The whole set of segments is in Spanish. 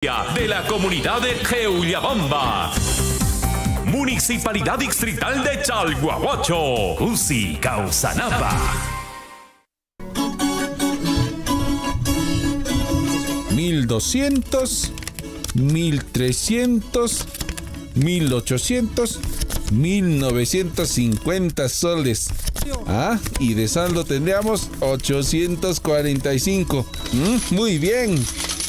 de la comunidad de Jeuyabamba. Municipalidad Distrital de Chalhuahuacho, Usi, Causanapa. 1,200, 1,300, 1,800, 1,950 soles. Y de saldo tendríamos 845. Muy bien.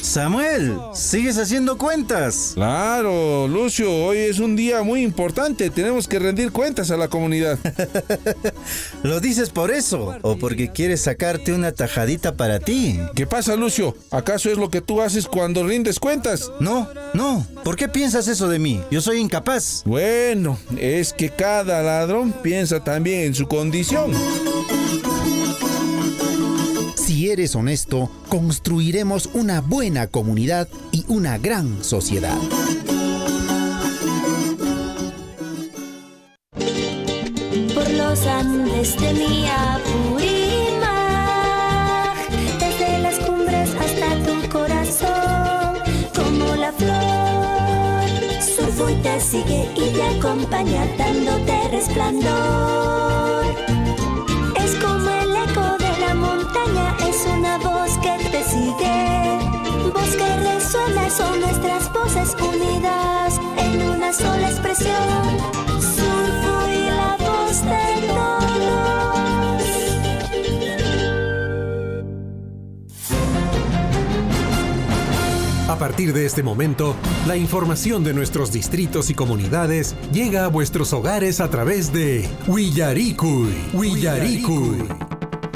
Samuel, ¿sigues haciendo cuentas? Claro, Lucio, hoy es un día muy importante. Tenemos que rendir cuentas a la comunidad. ¿Lo dices por eso? ¿O porque quieres sacarte una tajadita para ti? ¿Qué pasa, Lucio? ¿Acaso es lo que tú haces cuando rindes cuentas? No. ¿Por qué piensas eso de mí? Yo soy incapaz. Bueno, es que cada ladrón piensa también en su condición. Si eres honesto, construiremos una buena comunidad y una gran sociedad. Por los Andes de mi Apurímac, desde las cumbres hasta tu corazón, como la flor, surfo y te sigue y te acompaña dándote resplandor. Es como el eco de la montaña, es una voz que te sigue, voz que resuena, son nuestras voces unidas en una sola expresión. Surfo y la voz de todos. A partir de este momento, la información de nuestros distritos y comunidades llega a vuestros hogares a través de Willaricui.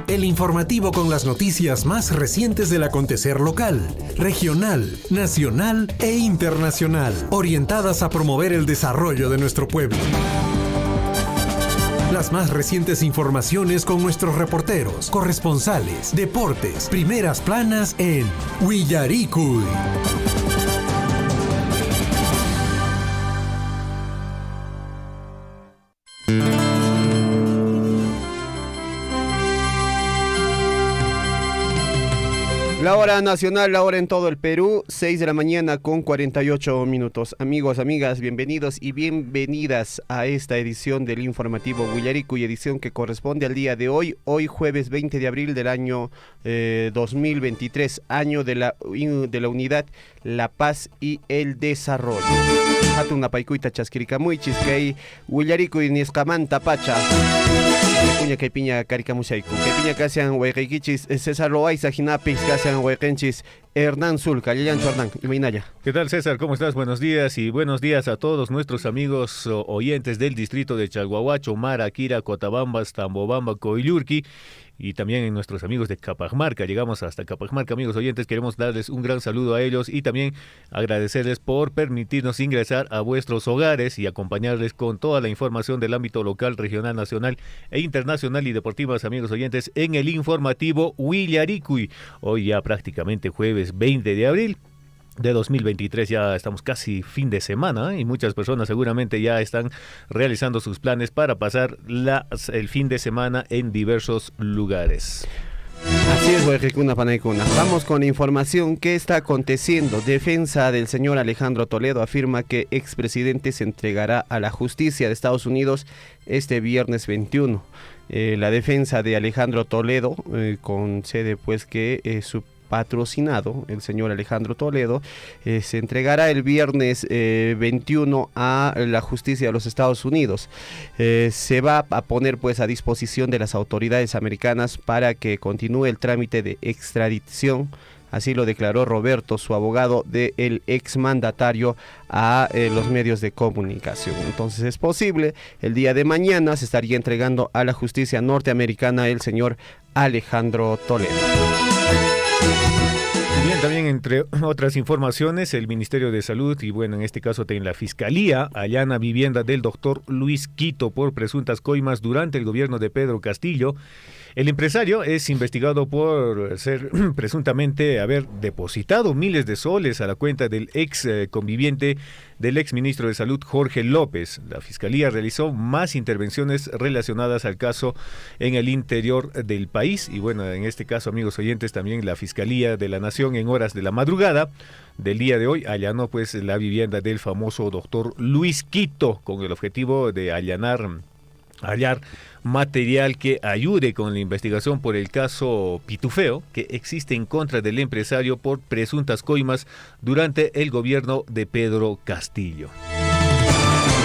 El informativo con las noticias más recientes del acontecer local, regional, nacional e internacional, orientadas a promover el desarrollo de nuestro pueblo. Las más recientes informaciones con nuestros reporteros, corresponsales, deportes, primeras planas en Willaricui. La hora nacional, la hora en todo el Perú, 6 de la mañana con 48 minutos. Amigos, amigas, bienvenidos y bienvenidas a esta edición del informativo Willaricui, edición que corresponde al día de hoy jueves 20 de abril del año 2023, año de la unidad, la paz y el desarrollo. Hatun apaykuita chasquiricamuy, chisquei, Willaricui niscamanta pacha. Puña que piña caricamusaiku, que piña casian huequequichis, César Loaiza Jinapis, casian huequenchis, Hernán Zulca, Liliancho Hernán, Imainaya. ¿Qué tal, César? ¿Cómo estás? Buenos días y buenos días a todos nuestros amigos oyentes del distrito de Chalhuahuacho, Mara, Quira, Cotabambas, Tambobamba, Coillurqui y también en nuestros amigos de Capajamarca. Llegamos hasta Capajamarca, amigos oyentes, queremos darles un gran saludo a ellos y también agradecerles por permitirnos ingresar a vuestros hogares y acompañarles con toda la información del ámbito local, regional, nacional e internacional y deportivas, amigos oyentes, en el informativo Willaricui. Hoy ya prácticamente jueves 20 de abril. De 2023, ya estamos casi fin de semana y muchas personas seguramente ya están realizando sus planes para pasar el fin de semana en diversos lugares. Así es, Huejicuna Panaicuna. Vamos con información que está aconteciendo. Defensa del señor Alejandro Toledo afirma que expresidente se entregará a la justicia de Estados Unidos este viernes 21. La defensa de Alejandro Toledo concede pues que su patrocinado, el señor Alejandro Toledo, se entregará el viernes 21 a la justicia de los Estados Unidos. Se va a poner pues a disposición de las autoridades americanas para que continúe el trámite de extradición. Así lo declaró Roberto, su abogado del exmandatario, a los medios de comunicación. Entonces es posible, el día de mañana se estaría entregando a la justicia norteamericana el señor Alejandro Toledo. Bien, también entre otras informaciones, el Ministerio de Salud y bueno, en este caso en la Fiscalía allana vivienda del doctor Luis Quito por presuntas coimas durante el gobierno de Pedro Castillo. El empresario es investigado por ser presuntamente haber depositado miles de soles a la cuenta del ex conviviente del ex ministro de Salud, Jorge López. La Fiscalía realizó más intervenciones relacionadas al caso en el interior del país. Y bueno, en este caso, amigos oyentes, también la Fiscalía de la Nación en horas de la madrugada del día de hoy allanó pues la vivienda del famoso doctor Luis Quito con el objetivo de hallar material que ayude con la investigación por el caso pitufeo que existe en contra del empresario por presuntas coimas durante el gobierno de Pedro Castillo.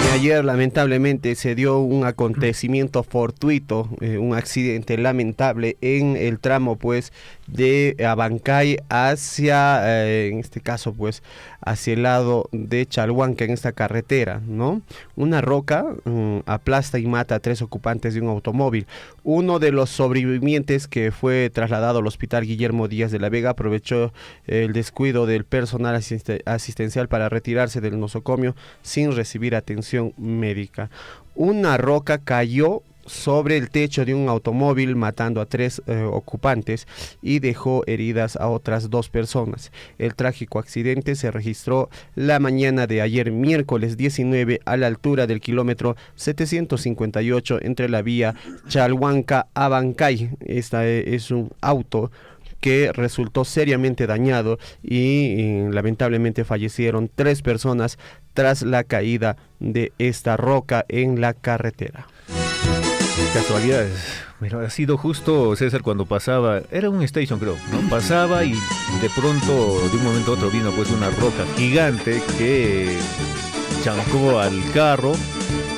Y ayer lamentablemente se dio un acontecimiento fortuito, un accidente lamentable en el tramo pues de Abancay hacia, en este caso pues hacia el lado de Chalhuanca en esta carretera, ¿no? Una roca aplasta y mata a 3 ocupantes de un automóvil. Uno de los sobrevivientes que fue trasladado al hospital Guillermo Díaz de la Vega aprovechó el descuido del personal asistencial para retirarse del nosocomio sin recibir atención médica. Una roca cayó sobre el techo de un automóvil matando a 3 ocupantes y dejó heridas a otras 2 personas. El trágico accidente se registró la mañana de ayer miércoles 19 a la altura del kilómetro 758 entre la vía Chalhuanca-Abancay. Esta es un auto que resultó seriamente dañado y lamentablemente fallecieron 3 personas tras la caída de esta roca en la carretera. Casualidades, pero ha sido justo, César, cuando pasaba, era un station creo, ¿no? Pasaba y de pronto, de un momento a otro vino pues una roca gigante que chancó al carro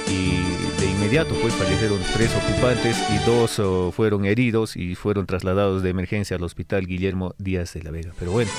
y de inmediato pues fallecieron 3 ocupantes y 2 fueron heridos y fueron trasladados de emergencia al hospital Guillermo Díaz de la Vega. Pero bueno,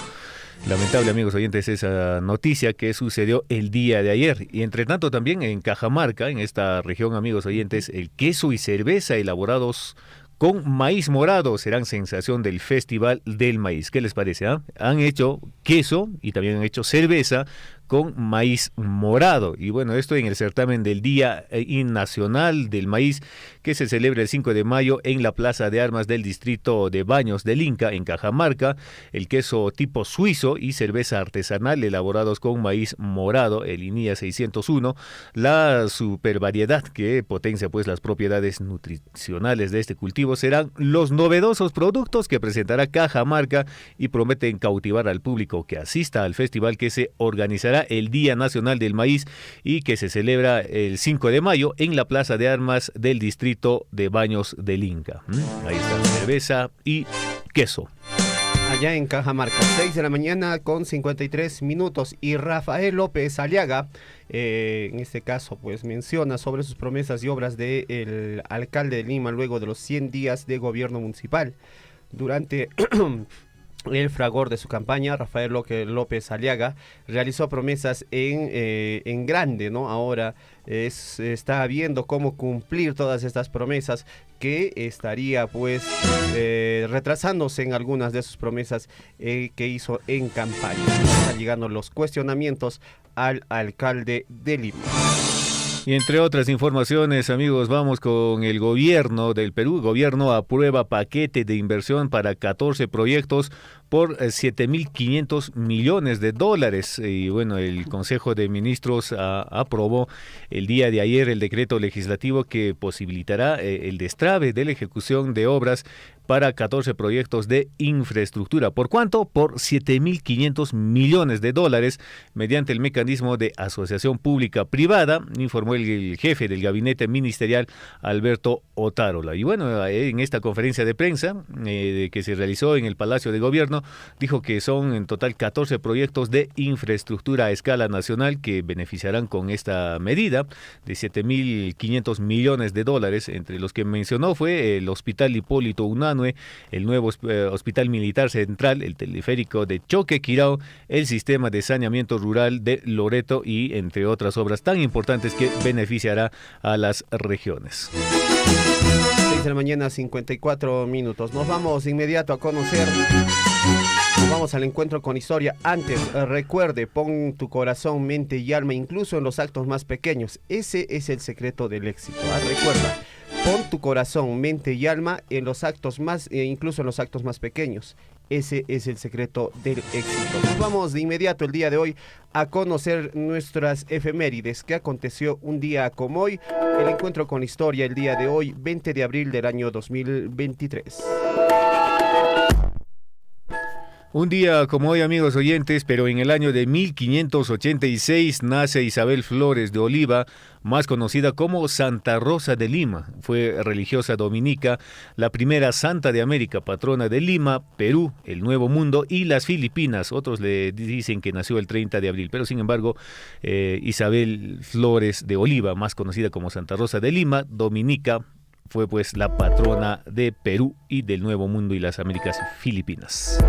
lamentable, amigos oyentes, esa noticia que sucedió el día de ayer. Y entre tanto también en Cajamarca, en esta región, amigos oyentes, el queso y cerveza elaborados con maíz morado serán sensación del Festival del Maíz. ¿Qué les parece? Han hecho queso y también han hecho cerveza con maíz morado. Y bueno, esto en el certamen del Día Nacional del Maíz que se celebra el 5 de mayo en la Plaza de Armas del distrito de Baños del Inca, en Cajamarca. El queso tipo suizo y cerveza artesanal elaborados con maíz morado, el INIA 601, la supervariedad que potencia pues las propiedades nutricionales de este cultivo, serán los novedosos productos que presentará Cajamarca y prometen cautivar al público que asista al festival que se organizará el Día Nacional del Maíz y que se celebra el 5 de mayo en la Plaza de Armas del distrito de Baños del Inca. Ahí está, cerveza y queso. Allá en Cajamarca, 6 de la mañana con 53 minutos. Y Rafael López Aliaga, en este caso, pues menciona sobre sus promesas y obras del alcalde de Lima luego de los 100 días de gobierno municipal. Durante el fragor de su campaña, Rafael López Aliaga realizó promesas en grande, ¿no? Ahora está viendo cómo cumplir todas estas promesas que estaría pues retrasándose en algunas de sus promesas que hizo en campaña. Están llegando los cuestionamientos al alcalde de Lima. Y entre otras informaciones, amigos, vamos con el gobierno del Perú. El gobierno aprueba paquete de inversión para 14 proyectos por 7.500 millones de dólares. Y bueno, el Consejo de Ministros aprobó el día de ayer el decreto legislativo que posibilitará el destrabe de la ejecución de obras para 14 proyectos de infraestructura. ¿Por cuánto? Por 7.500 millones de dólares mediante el mecanismo de asociación pública-privada, informó el jefe del gabinete ministerial, Alberto Otárola. Y bueno, en esta conferencia de prensa que se realizó en el Palacio de Gobierno, dijo que son en total 14 proyectos de infraestructura a escala nacional que beneficiarán con esta medida de 7.500 millones de dólares. Entre los que mencionó fue el Hospital Hipólito Unanue, el nuevo Hospital Militar Central, el teleférico de Choquequirao, el sistema de saneamiento rural de Loreto y entre otras obras tan importantes que beneficiará a las regiones. 6 de la mañana, 54 minutos. Nos vamos de inmediato a conocer. Nos vamos al encuentro con historia. Antes, recuerde, pon tu corazón, mente y alma, incluso en los actos más pequeños. Ese es el secreto del éxito. Recuerda, Pon tu corazón, mente y alma en los actos más, incluso en los actos más pequeños. Ese es el secreto del éxito. Nos vamos de inmediato el día de hoy a conocer nuestras efemérides. ¿Qué aconteció un día como hoy? El encuentro con la historia el día de hoy, 20 de abril del año 2023. Un día como hoy, amigos oyentes, pero en el año de 1586 nace Isabel Flores de Oliva, más conocida como Santa Rosa de Lima. Fue religiosa dominica, la primera santa de América, patrona de Lima, Perú, el Nuevo Mundo y las Filipinas. Otros le dicen que nació el 30 de abril, pero sin embargo, Isabel Flores de Oliva, más conocida como Santa Rosa de Lima, dominica, fue pues la patrona de Perú y del Nuevo Mundo y las Américas Filipinas.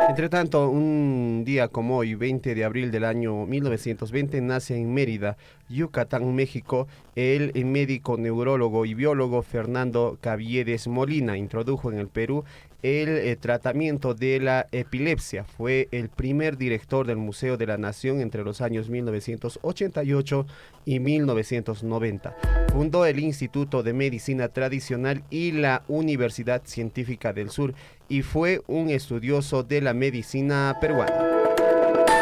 Entre tanto, un día como hoy, 20 de abril del año 1920, nace en Mérida, Yucatán, México, el médico, neurólogo y biólogo Fernando Caviedes Molina. Introdujo en el Perú el tratamiento de la epilepsia. Fue el primer director del Museo de la Nación entre los años 1988 y 1990. Fundó el Instituto de Medicina Tradicional y la Universidad Científica del Sur y fue un estudioso de la medicina peruana.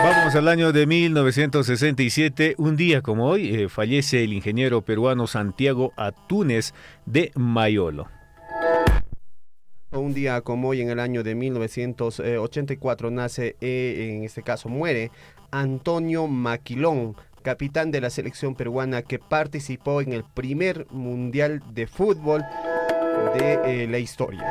Vamos al año de 1967, un día como hoy, fallece el ingeniero peruano Santiago Atúnez de Mayolo. Un día como hoy, en el año de 1984, nace, en este caso muere, Antonio Maquilón, capitán de la selección peruana que participó en el primer mundial de fútbol de la historia.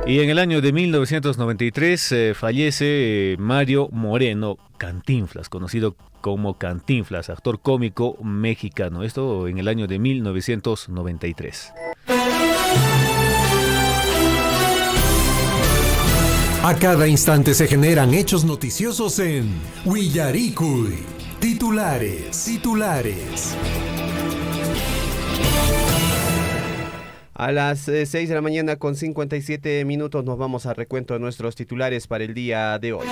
Y en el año de 1993 fallece Mario Moreno Cantinflas, conocido como Cantinflas, actor cómico mexicano. Esto en el año de 1993. A cada instante se generan hechos noticiosos en Willaricui. Titulares. A las 6 de la mañana con 57 minutos nos vamos al recuento de nuestros titulares para el día de hoy.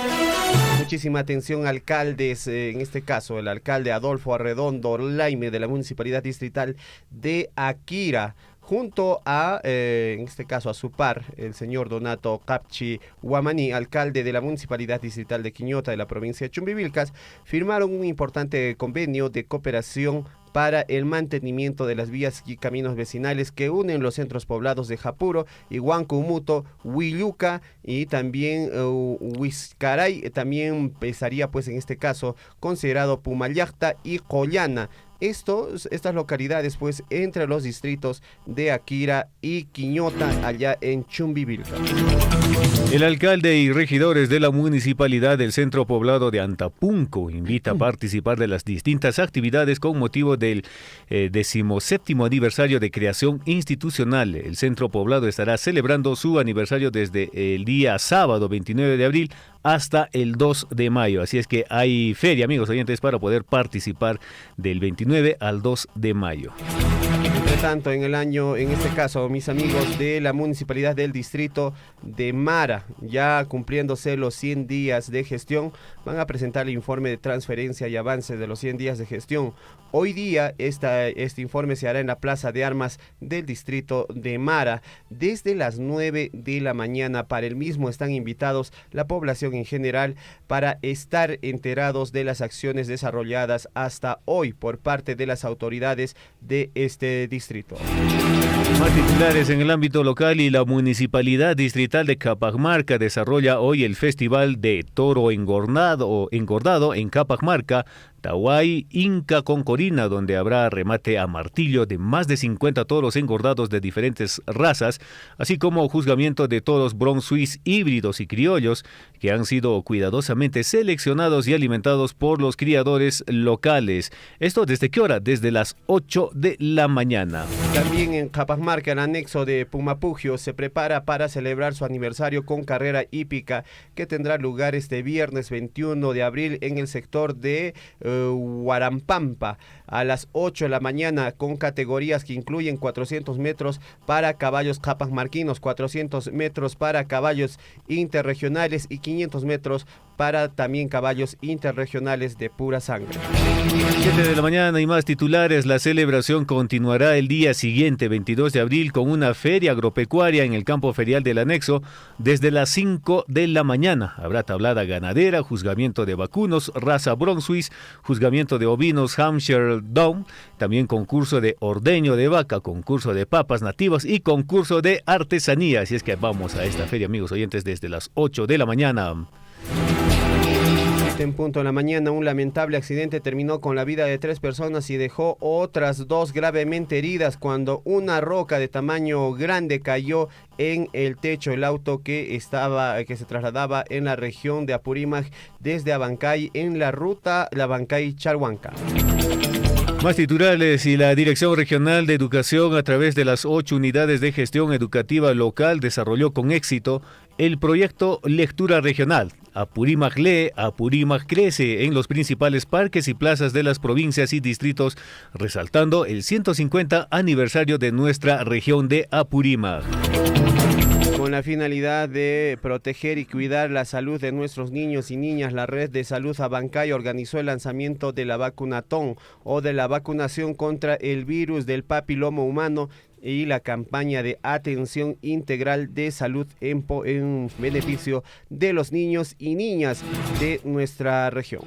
Muchísima atención, alcaldes, en este caso el alcalde Adolfo Arredondo Laime de la Municipalidad Distrital de Akira, junto a, en este caso, a su par, el señor Donato Capchi Guamaní, alcalde de la Municipalidad Distrital de Quiñota de la provincia de Chumbivilcas, firmaron un importante convenio de cooperación para el mantenimiento de las vías y caminos vecinales que unen los centros poblados de Japuro, Iguancumuto, Huilluca y también Huizcaray. También estaría, pues, en este caso, considerado Pumayacta y Collana. Estas localidades, pues, entre los distritos de Akira y Quiñota, allá en Chumbivilcas. El alcalde y regidores de la municipalidad del centro poblado de Antapunco invita a participar de las distintas actividades con motivo del 17º aniversario de creación institucional. El centro poblado estará celebrando su aniversario desde el día sábado 29 de abril hasta el 2 de mayo. Así es que hay feria, amigos oyentes, para poder participar del 29 al 2 de mayo. Entre tanto, en el año, en este caso, mis amigos de la municipalidad del distrito de Mara, ya cumpliéndose los 100 días de gestión, van a presentar el informe de transferencia y avance de los 100 días de gestión. Hoy día este informe se hará en la Plaza de Armas del distrito de Mara desde las 9 de la mañana. Para el mismo están invitados la población en general para estar enterados de las acciones desarrolladas hasta hoy por parte de las autoridades de este distrito. Más titulares en el ámbito local y la Municipalidad Distrital de Capamarca desarrolla hoy el Festival de Toro Engordado en Capamarca, Tahuay Inca con Corina, donde habrá remate a martillo de más de 50 toros engordados de diferentes razas, así como juzgamiento de toros Bronx Swiss híbridos y criollos que han sido cuidadosamente seleccionados y alimentados por los criadores locales. ¿Esto desde qué hora? Desde las 8 de la mañana. También en Capamarca, el anexo de Pumapugio se prepara para celebrar su aniversario con carrera hípica que tendrá lugar este viernes 21 de abril en el sector de Huarampampa a las 8 de la mañana, con categorías que incluyen 400 metros para caballos capamarquinos, 400 metros para caballos interregionales y 500 metros para también caballos interregionales de pura sangre. 7 de la mañana y más titulares. La celebración continuará el día siguiente, 22 de abril, con una feria agropecuaria en el campo ferial del anexo desde las 5 de la mañana. Habrá tablada ganadera, juzgamiento de vacunos, raza Bronx Swiss, juzgamiento de ovinos Hampshire Down, también concurso de ordeño de vaca, concurso de papas nativas y concurso de artesanía. Así es que vamos a esta feria, amigos oyentes, desde las 8 de la mañana. En punto de la mañana, un lamentable accidente terminó con la vida de 3 personas y dejó otras 2 gravemente heridas cuando una roca de tamaño grande cayó en el techo del auto que se trasladaba en la región de Apurímac desde Abancay en la ruta Abancay-Chalhuanca. Más titulares. Y la Dirección Regional de Educación, a través de las 8 unidades de gestión educativa local, desarrolló con éxito el proyecto Lectura Regional. Apurímac lee, Apurímac crece, en los principales parques y plazas de las provincias y distritos, resaltando el 150 aniversario de nuestra región de Apurímac. Con la finalidad de proteger y cuidar la salud de nuestros niños y niñas, la Red de Salud Abancay organizó el lanzamiento de la vacunatón o de la vacunación contra el virus del papiloma humano y la campaña de atención integral de salud en beneficio de los niños y niñas de nuestra región.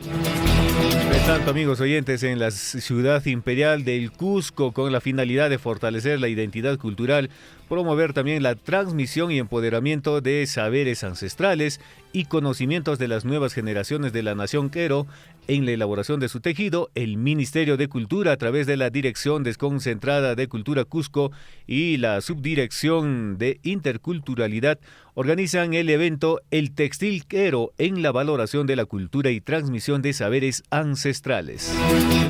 Mientras tanto, amigos oyentes, en la ciudad imperial del Cusco, con la finalidad de fortalecer la identidad cultural, promover también la transmisión y empoderamiento de saberes ancestrales y conocimientos de las nuevas generaciones de la nación quero, en la elaboración de su tejido, el Ministerio de Cultura, a través de la Dirección Desconcentrada de Cultura Cusco y la Subdirección de Interculturalidad, organizan el evento El Textil Quero, en la valoración de la cultura y transmisión de saberes ancestrales.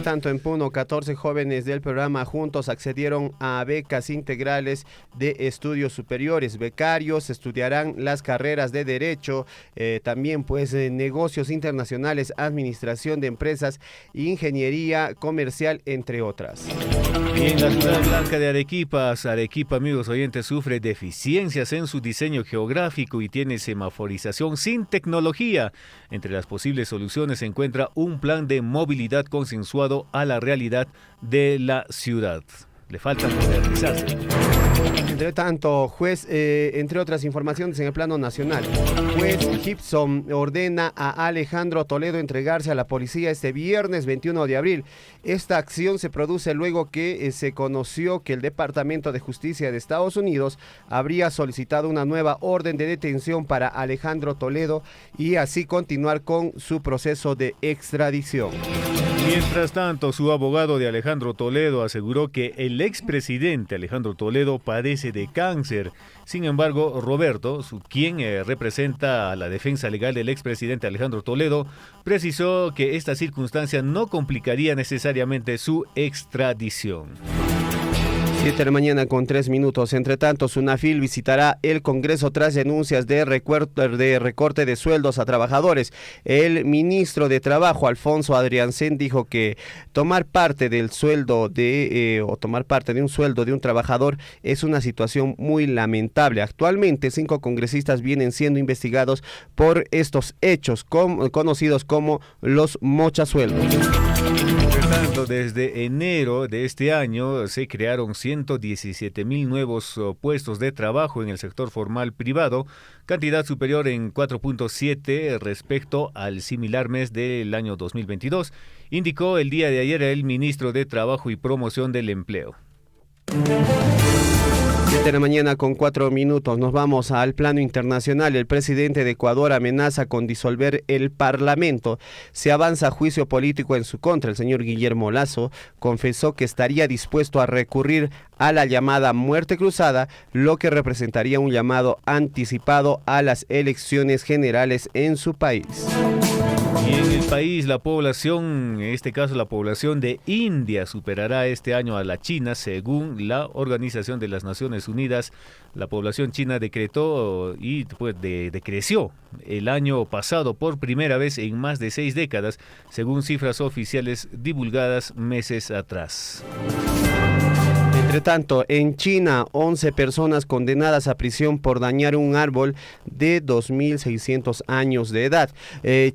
Tanto en Puno, 14 jóvenes del programa Juntos accedieron a becas integrales de estudios superiores. Becarios estudiarán las carreras de Derecho, también negocios internacionales, administración de empresas, ingeniería comercial, entre otras. Y en la ciudad blanca de Arequipa, amigos oyentes, sufre deficiencias en su diseño geográfico y tiene semaforización sin tecnología. Entre las posibles soluciones se encuentra un plan de movilidad consensuado a la realidad de la ciudad. Le falta modernizarse. Entre tanto, entre otras informaciones en el plano nacional, juez Gibson ordena a Alejandro Toledo entregarse a la policía este viernes 21 de abril. Esta acción se produce luego que se conoció que el Departamento de Justicia de Estados Unidos habría solicitado una nueva orden de detención para Alejandro Toledo y así continuar con su proceso de extradición. Mientras tanto, su abogado de Alejandro Toledo aseguró que el expresidente Alejandro Toledo padece de cáncer. Sin embargo, Roberto, quien representa a la defensa legal del expresidente Alejandro Toledo, precisó que esta circunstancia no complicaría necesariamente su extradición. 7 de la mañana con 3 minutos. Entre tanto, Sunafil visitará el Congreso tras denuncias de recorte de sueldos a trabajadores. El ministro de Trabajo, Alfonso Adriancén, dijo que tomar parte de un sueldo de un trabajador es una situación muy lamentable. Actualmente, 5 congresistas vienen siendo investigados por estos hechos conocidos como los mochasueldos. Desde enero de este año se crearon 117,000 nuevos puestos de trabajo en el sector formal privado, cantidad superior en 4.7 respecto al similar mes del año 2022, indicó el día de ayer el ministro de Trabajo y Promoción del Empleo. 7 de la mañana con 4 minutos. Nos vamos al plano internacional. El presidente de Ecuador amenaza con disolver el Parlamento. Se avanza a juicio político en su contra. El señor Guillermo Lasso confesó que estaría dispuesto a recurrir a la llamada muerte cruzada, lo que representaría un llamado anticipado a las elecciones generales en su país. Y en el país, la población, en este caso la población de India, superará este año a la China. Según la Organización de las Naciones Unidas, la población china decreció el año pasado por primera vez en más de 6 décadas, según cifras oficiales divulgadas meses atrás. Entre tanto, en China, 11 personas condenadas a prisión por dañar un árbol de 2.600 años de edad.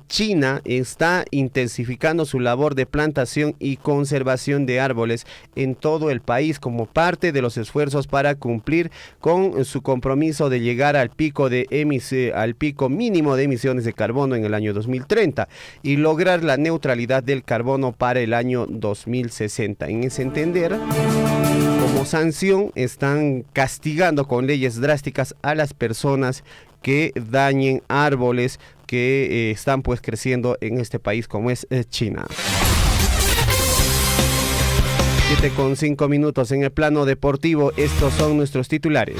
China está intensificando su labor de plantación y conservación de árboles en todo el país como parte de los esfuerzos para cumplir con su compromiso de llegar al pico mínimo de emisiones de carbono en el año 2030 y lograr la neutralidad del carbono para el año 2060. En ese entender, como sanción, están castigando con leyes drásticas a las personas que dañen árboles que están pues creciendo en este país como es China. 7:05 en el plano deportivo. Estos son nuestros titulares.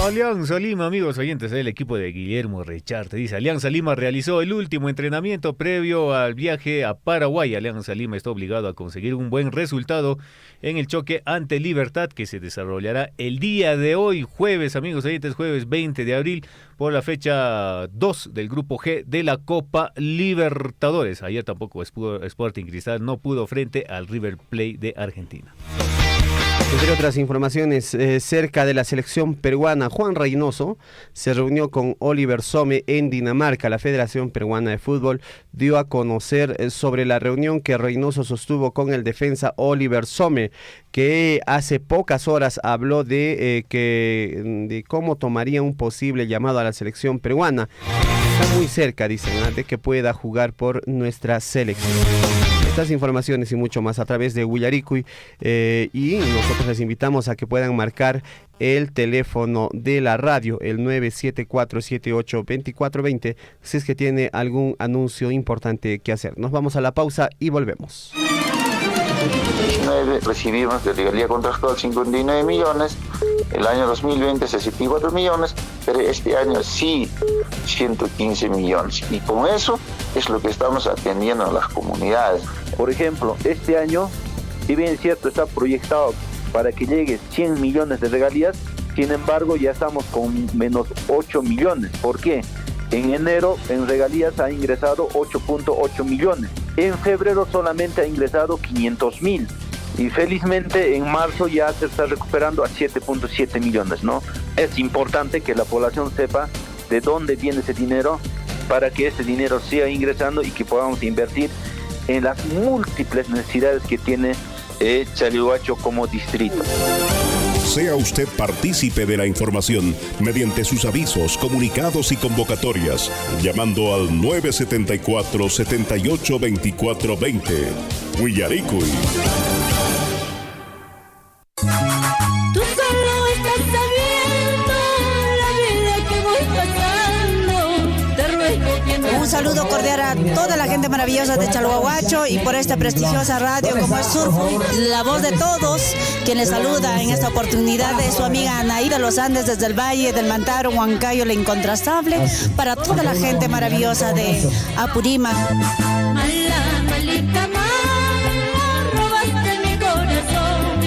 Alianza Lima, amigos oyentes, el equipo de Guillermo Recharte dice: Alianza Lima realizó el último entrenamiento previo al viaje a Paraguay. Alianza Lima está obligado a conseguir un buen resultado en el choque ante Libertad, que se desarrollará el día de hoy, jueves, amigos oyentes, jueves 20 de abril, por la fecha 2 del grupo G de la Copa Libertadores. Ayer tampoco Sporting Cristal no pudo frente al River Plate de Argentina. Entre otras informaciones, cerca de la selección peruana, Juan Reynoso se reunió con Oliver Some en Dinamarca. La Federación Peruana de Fútbol dio a conocer sobre la reunión que Reynoso sostuvo con el defensa Oliver Some, que hace pocas horas habló de cómo tomaría un posible llamado a la selección peruana. Está muy cerca, dicen, de que pueda jugar por nuestra selección. Estas informaciones y mucho más a través de Huyaricuy, y nosotros les invitamos a que puedan marcar el teléfono de la radio, el 974782420, si es que tiene algún anuncio importante que hacer. Nos vamos a la pausa y volvemos. 2019 recibimos de regalía contractual 59 millones, el año 2020 64 millones, pero este año sí 115 millones. Y con eso es lo que estamos atendiendo a las comunidades. Por ejemplo, este año, si bien es cierto, está proyectado para que llegue 100 millones de regalías, sin embargo ya estamos con menos 8 millones. ¿Por qué? En enero en regalías ha ingresado 8.8 millones. En febrero solamente ha ingresado 500.000. Y felizmente en marzo ya se está recuperando a 7.7 millones, ¿no? Es importante que la población sepa de dónde viene ese dinero para que ese dinero siga ingresando y que podamos invertir en las múltiples necesidades que tiene Chalhuacho como distrito. Sea usted partícipe de la información mediante sus avisos, comunicados y convocatorias, llamando al 974-782420. Huyaricuy. Tú solo estás sabiendo la vida que voy pasando. Te ruego que no. Un saludo cordial a toda la gente maravillosa de Chalhuahuacho y por esta prestigiosa radio como es Surfo, la voz de todos. Quien les saluda en esta oportunidad es su amiga Anaída Los Andes desde el Valle del Mantaro, Huancayo, la incontrastable, para toda la gente maravillosa de Apurímac. Mala, malita, mala, robaste mi corazón.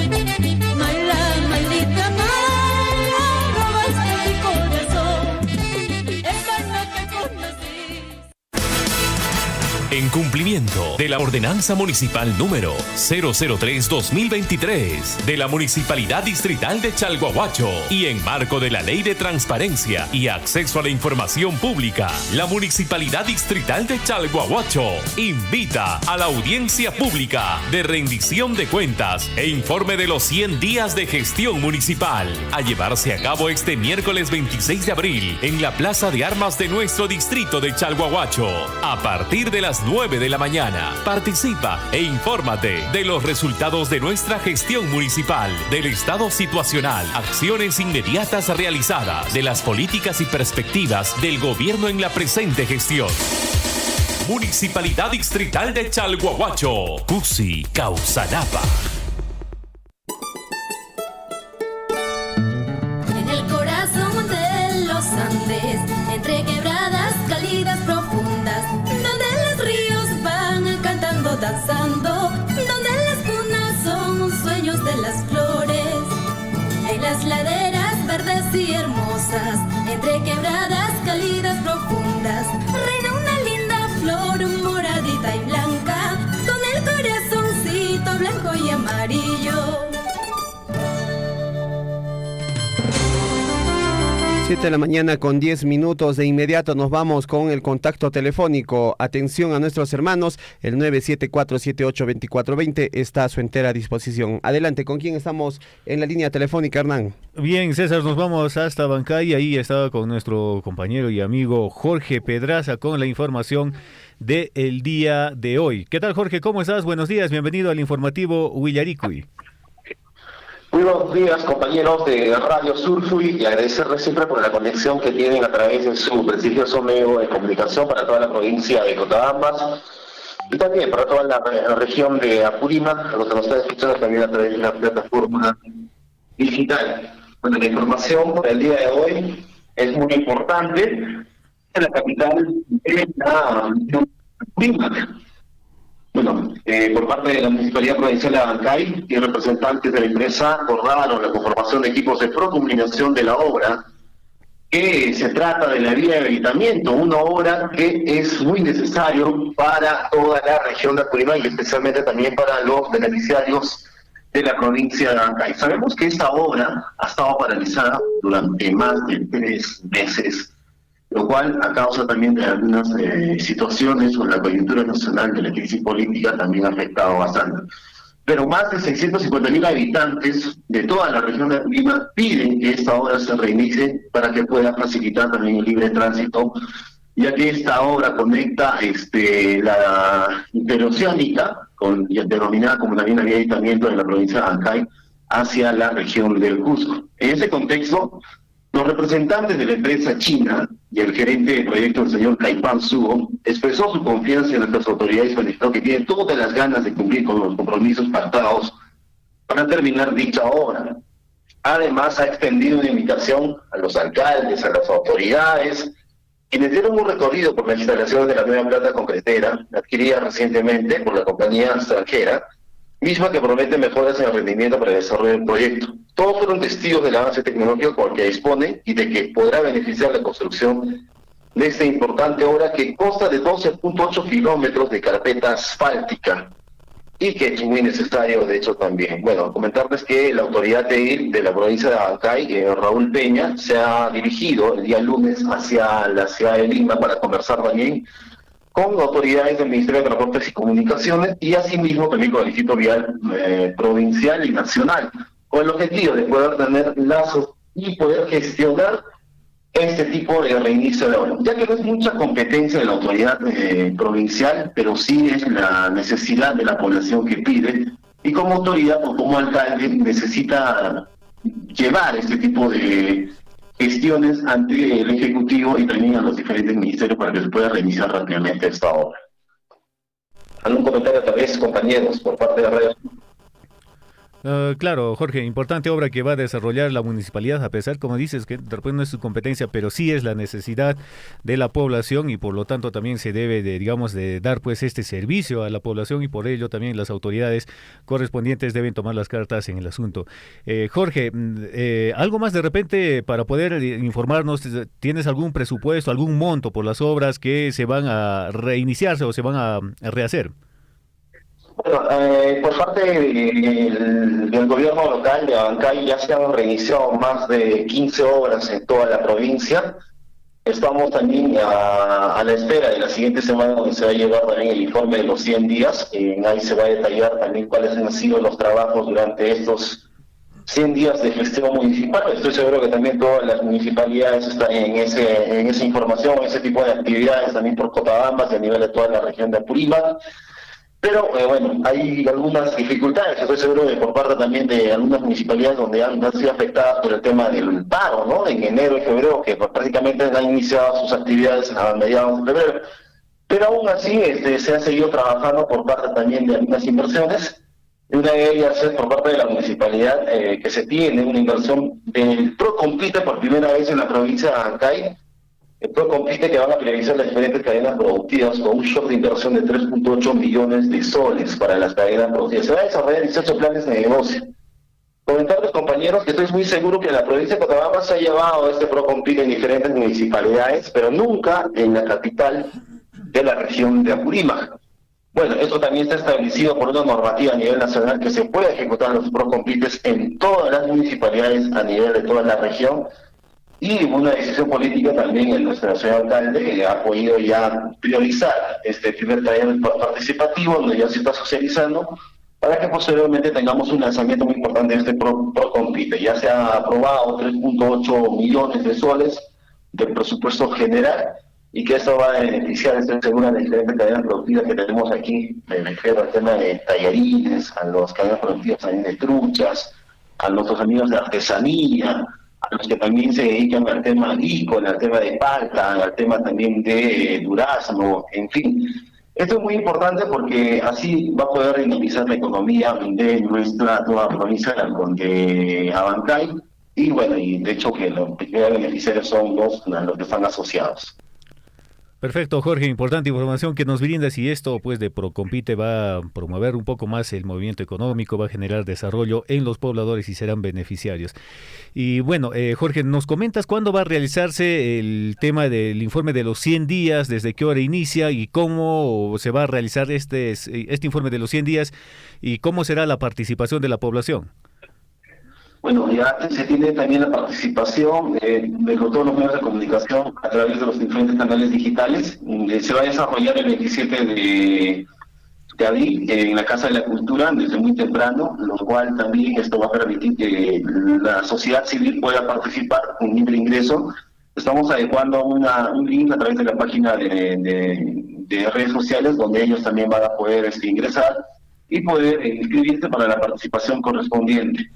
Mala, maldita, mala, robaste mi corazón. Esa no te conocí. En cumplimiento de la Ordenanza Municipal número 003-2023 de la Municipalidad Distrital de Chalhuahuacho y en marco de la Ley de Transparencia y Acceso a la Información Pública, la Municipalidad Distrital de Chalhuahuacho invita a la audiencia pública de rendición de cuentas e informe de los 100 días de gestión municipal a llevarse a cabo este miércoles 26 de abril en la Plaza de Armas de nuestro distrito de Chalhuahuacho a partir de las 9 de la mañana. Participa e infórmate de los resultados de nuestra gestión municipal, del estado situacional, acciones inmediatas realizadas, de las políticas y perspectivas del gobierno en la presente gestión. Municipalidad Distrital de Chalhuahuacho, Cusi, Causanapa. En el corazón de los Andes, entre quebradas cálidas profundas, donde los ríos van cantando, danzando, donde las cunas son sueños de las flores, en las laderas verdes y hermosas, entre quebradas cálidas profundas, reina una linda flor moradita y blanca, con el corazoncito blanco y amarillo. 7 de la mañana con 10 minutos. De inmediato nos vamos con el contacto telefónico. Atención a nuestros hermanos, el 974782420 está a su entera disposición. Adelante, ¿con quién estamos en la línea telefónica, Hernán? Bien, César, nos vamos hasta Bancay. Ahí estaba con nuestro compañero y amigo Jorge Pedraza con la información del día de hoy. ¿Qué tal, Jorge? ¿Cómo estás? Buenos días, bienvenido al informativo Huillaricui. Muy buenos días, compañeros de Radio Surfui, y agradecerles siempre por la conexión que tienen a través de su prestigioso medio de comunicación para toda la provincia de Cotabambas y también para toda la región de Apurímac, los que nos están escuchando también a través de la plataforma digital. Bueno, la información para el día de hoy es muy importante en la capital de la Apurímac. Bueno, por parte de la Municipalidad Provincial de Abancay y representantes de la empresa acordaron la conformación de equipos de procomunicación de la obra, que se trata de la vía de habilitamiento, una obra que es muy necesario para toda la región de Apurímac y especialmente también para los beneficiarios de la provincia de Abancay. Sabemos que esta obra ha estado paralizada durante más de 3 meses, lo cual a causa también de algunas situaciones con la coyuntura nacional de la crisis política también ha afectado bastante. Pero más de 650.000 habitantes de toda la región de Lima piden que esta obra se reinicie para que pueda facilitar también el libre tránsito, ya que esta obra conecta la interoceánica, denominada como también la vía de habilitamiento de la provincia de Abancay, hacia la región del Cusco. En ese contexto, los representantes de la empresa china y el gerente de proyecto, el señor Caipan Sugo, expresó su confianza en nuestras autoridades y manifestó que tienen todas las ganas de cumplir con los compromisos pactados para terminar dicha obra. Además, ha extendido una invitación a los alcaldes, a las autoridades, quienes dieron un recorrido por las instalaciones de la nueva planta concretera, adquirida recientemente por la compañía extranjera, misma que promete mejoras en el rendimiento para el desarrollo del proyecto. Todos fueron testigos del avance tecnológico con el que dispone y de que podrá beneficiar la construcción de esta importante obra que consta de 12.8 kilómetros de carpeta asfáltica y que es muy necesario, de hecho, también. Bueno, comentarles que la autoridad de la provincia de Abancay, Raúl Peña, se ha dirigido el día lunes hacia la ciudad de Lima para conversar también con autoridades del Ministerio de Transportes y Comunicaciones y asimismo también con el Distrito Vial provincial y nacional, con el objetivo de poder tener lazos y poder gestionar este tipo de reinicio de obra, ya que no es mucha competencia de la autoridad provincial, pero sí es la necesidad de la población que pide, y como autoridad o como alcalde necesita llevar este tipo de gestiones ante el Ejecutivo y también a los diferentes ministerios para que se pueda reiniciar rápidamente esta obra. ¿Algún comentario tal vez, compañeros, por parte de la red? Claro, Jorge, importante obra que va a desarrollar la municipalidad, a pesar, como dices, que de repente no es su competencia, pero sí es la necesidad de la población y por lo tanto también se debe de dar pues este servicio a la población y por ello también las autoridades correspondientes deben tomar las cartas en el asunto. Jorge, algo más de repente para poder informarnos, ¿tienes algún presupuesto, algún monto por las obras que se van a reiniciarse o se van a rehacer? Bueno, por parte del gobierno local de Abancay ya se han reiniciado más de 15 obras en toda la provincia. Estamos también a la espera de la siguiente semana donde se va a llevar también el informe de los 100 días. Ahí se va a detallar también cuáles han sido los trabajos durante estos 100 días de gestión municipal. Estoy seguro que también todas las municipalidades están en esa información, ese tipo de actividades también por Cotabambas y a nivel de toda la región de Apurímac. Pero bueno, hay algunas dificultades, estoy seguro de por parte también de algunas municipalidades donde han sido afectadas por el tema del paro, ¿no? En enero y febrero, que prácticamente han iniciado sus actividades a mediados de febrero. Pero aún así se ha seguido trabajando por parte también de algunas inversiones. Una de ellas es por parte de la municipalidad que se tiene una inversión del Procompite por primera vez en la provincia de Abancay. El Procompite que van a priorizar las diferentes cadenas productivas con un shock de inversión de 3.8 millones de soles para las cadenas productivas. Se van a desarrollar 18 planes de negocio. Comentarles, compañeros, que estoy muy seguro que la provincia de Cotabambas se ha llevado este Procompite en diferentes municipalidades, pero nunca en la capital de la región de Apurímac. Bueno, esto también está establecido por una normativa a nivel nacional que se puede ejecutar los Procompites en todas las municipalidades a nivel de toda la región. Y una decisión política también en nuestro señor alcalde ha podido ya priorizar este primer taller participativo, donde ya se está socializando, para que posteriormente tengamos un lanzamiento muy importante de este Procompite. Ya se han aprobado 3.8 millones de soles del presupuesto general, y que esto va a beneficiar, estoy seguro, a las diferentes cadenas productivas que tenemos aquí. Me refiero al tema de tallarines, a las cadenas productivas también de truchas, a nuestros amigos de artesanía, a los que también se dedican al tema agrícola, al tema de palta, al tema también de durazno, en fin. Esto es muy importante porque así va a poder dinamizar la economía de nuestra nueva provincia de Abancay, y bueno, y de hecho que los primeros beneficiarios son los que están asociados. Perfecto, Jorge, importante información que nos brindas, y esto pues de Procompite va a promover un poco más el movimiento económico, va a generar desarrollo en los pobladores y serán beneficiarios. Y bueno, Jorge, ¿nos comentas cuándo va a realizarse el tema del informe de los 100 días, desde qué hora inicia y cómo se va a realizar este informe de los 100 días y cómo será la participación de la población? Bueno, ya se tiene también la participación de todos los medios de comunicación a través de los diferentes canales digitales. Se va a desarrollar el 27 de abril en la Casa de la Cultura desde muy temprano, lo cual también esto va a permitir que la sociedad civil pueda participar con libre ingreso. Estamos adecuando un link a través de la página de redes sociales, donde ellos también van a poder ingresar y poder inscribirse para la participación correspondiente.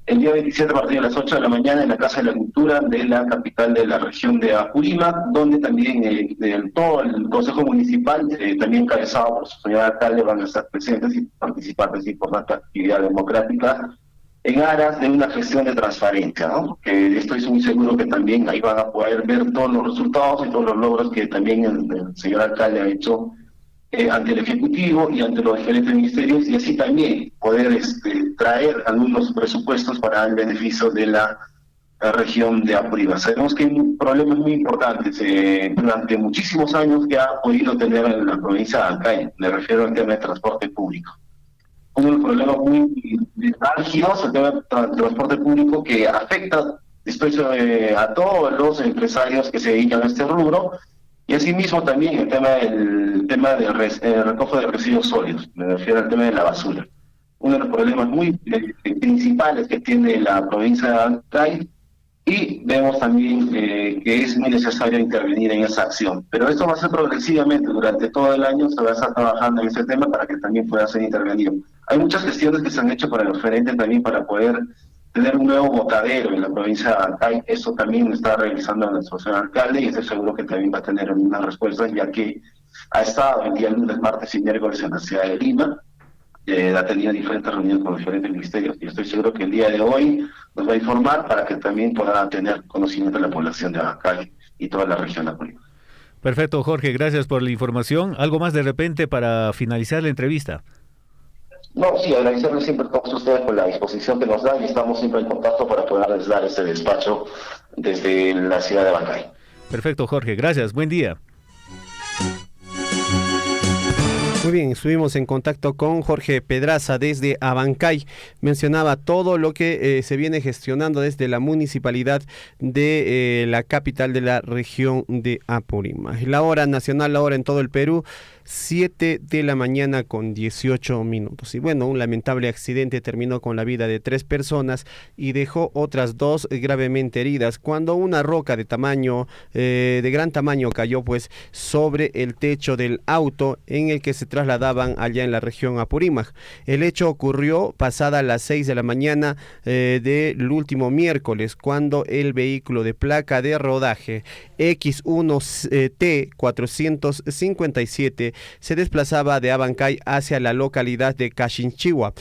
El día 27 a partir de las 8 de la mañana en la Casa de la Cultura de la capital de la región de Apurímac, donde también todo el Consejo Municipal, también encabezado por su señor alcalde, van a estar presentes y participar de esta importante actividad democrática en aras de una gestión de transparencia, ¿no? Que estoy muy seguro que también ahí van a poder ver todos los resultados y todos los logros que también el señor alcalde ha hecho ante el Ejecutivo y ante los diferentes ministerios, y así también poder traer algunos presupuestos para el beneficio de la región de Apurímac. Sabemos que hay problemas muy importantes durante muchísimos años que ha podido tener en la provincia de Abancay. Me refiero al tema de transporte público. Uno de los problemas muy álgidos, el tema del transporte público, que afecta a todos los empresarios que se dedican a este rubro. Y asimismo también el tema del recojo de residuos sólidos, me refiero al tema de la basura. Uno de los problemas muy principales que tiene la provincia de Abancay, y vemos también que es muy necesario intervenir en esa acción. Pero esto va a ser progresivamente, durante todo el año se va a estar trabajando en ese tema para que también pueda ser intervenido. Hay muchas gestiones que se han hecho para los gerentes también para poder tener un nuevo botadero en la provincia de Abancay. Eso también está realizando nuestro señor alcalde, y estoy seguro que también va a tener una respuesta, ya que ha estado el día lunes, martes y miércoles en la ciudad de Lima, ha tenido diferentes reuniones con diferentes ministerios, y estoy seguro que el día de hoy nos va a informar para que también pueda tener conocimiento de la población de Abancay y toda la región de Apurímac. Perfecto, Jorge, gracias por la información. ¿Algo más de repente para finalizar la entrevista? No, sí, agradecerles siempre a todos ustedes por la disposición que nos dan, y estamos siempre en contacto para poderles dar ese despacho desde la ciudad de Abancay. Perfecto, Jorge, gracias, buen día. Muy bien, estuvimos en contacto con Jorge Pedraza desde Abancay. Mencionaba todo lo que se viene gestionando desde la municipalidad de la capital de la región de Apurímac. La hora nacional, la hora en todo el Perú, 7 de la mañana con 18 minutos. Y bueno, un lamentable accidente terminó con la vida de 3 personas y dejó otras 2 gravemente heridas cuando una roca de gran tamaño cayó pues sobre el techo del auto en el que se trasladaban allá en la región Apurímac. El hecho ocurrió pasada las 6 de la mañana del último miércoles, cuando el vehículo de placa de rodaje X1T 457 se desplazaba de Abancay hacia la localidad de Caxinchihua,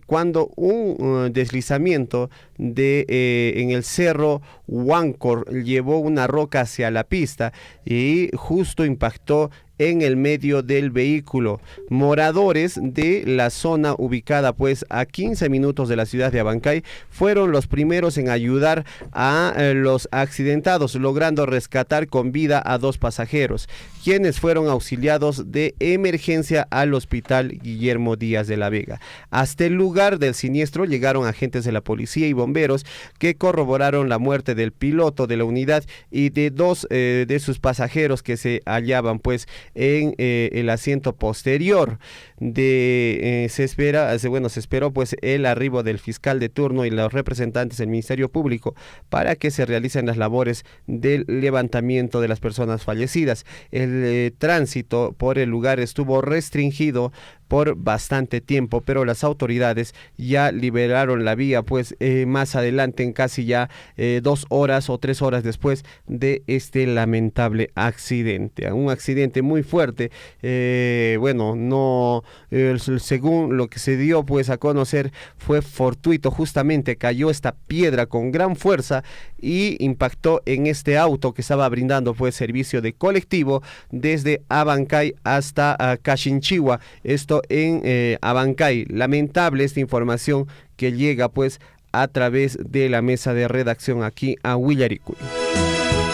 cuando un deslizamiento en el cerro Huáncor llevó una roca hacia la pista y justo impactó en el medio del vehículo. Moradores de la zona ubicada pues a 15 minutos de la ciudad de Abancay fueron los primeros en ayudar a los accidentados, logrando rescatar con vida a 2 pasajeros, quienes fueron auxiliados de emergencia al hospital Guillermo Díaz de la Vega. Hasta el lugar del siniestro llegaron agentes de la policía y bomberos que corroboraron la muerte del piloto de la unidad y de 2 de sus pasajeros que se hallaban pues en el asiento posterior. Se esperó pues el arribo del fiscal de turno y los representantes del Ministerio Público para que se realicen las labores del levantamiento de las personas fallecidas. El tránsito por el lugar estuvo restringido por bastante tiempo, pero las autoridades ya liberaron la vía pues más adelante, en casi ya 2 horas o 3 horas después de este lamentable accidente. Un accidente muy fuerte, según lo que se dio pues a conocer, fue fortuito. Justamente cayó esta piedra con gran fuerza y impactó en este auto que estaba brindando pues servicio de colectivo desde Abancay hasta Cachinchihua, esto en Abancay. Lamentable esta información que llega pues a través de la mesa de redacción aquí a Huillaricuy.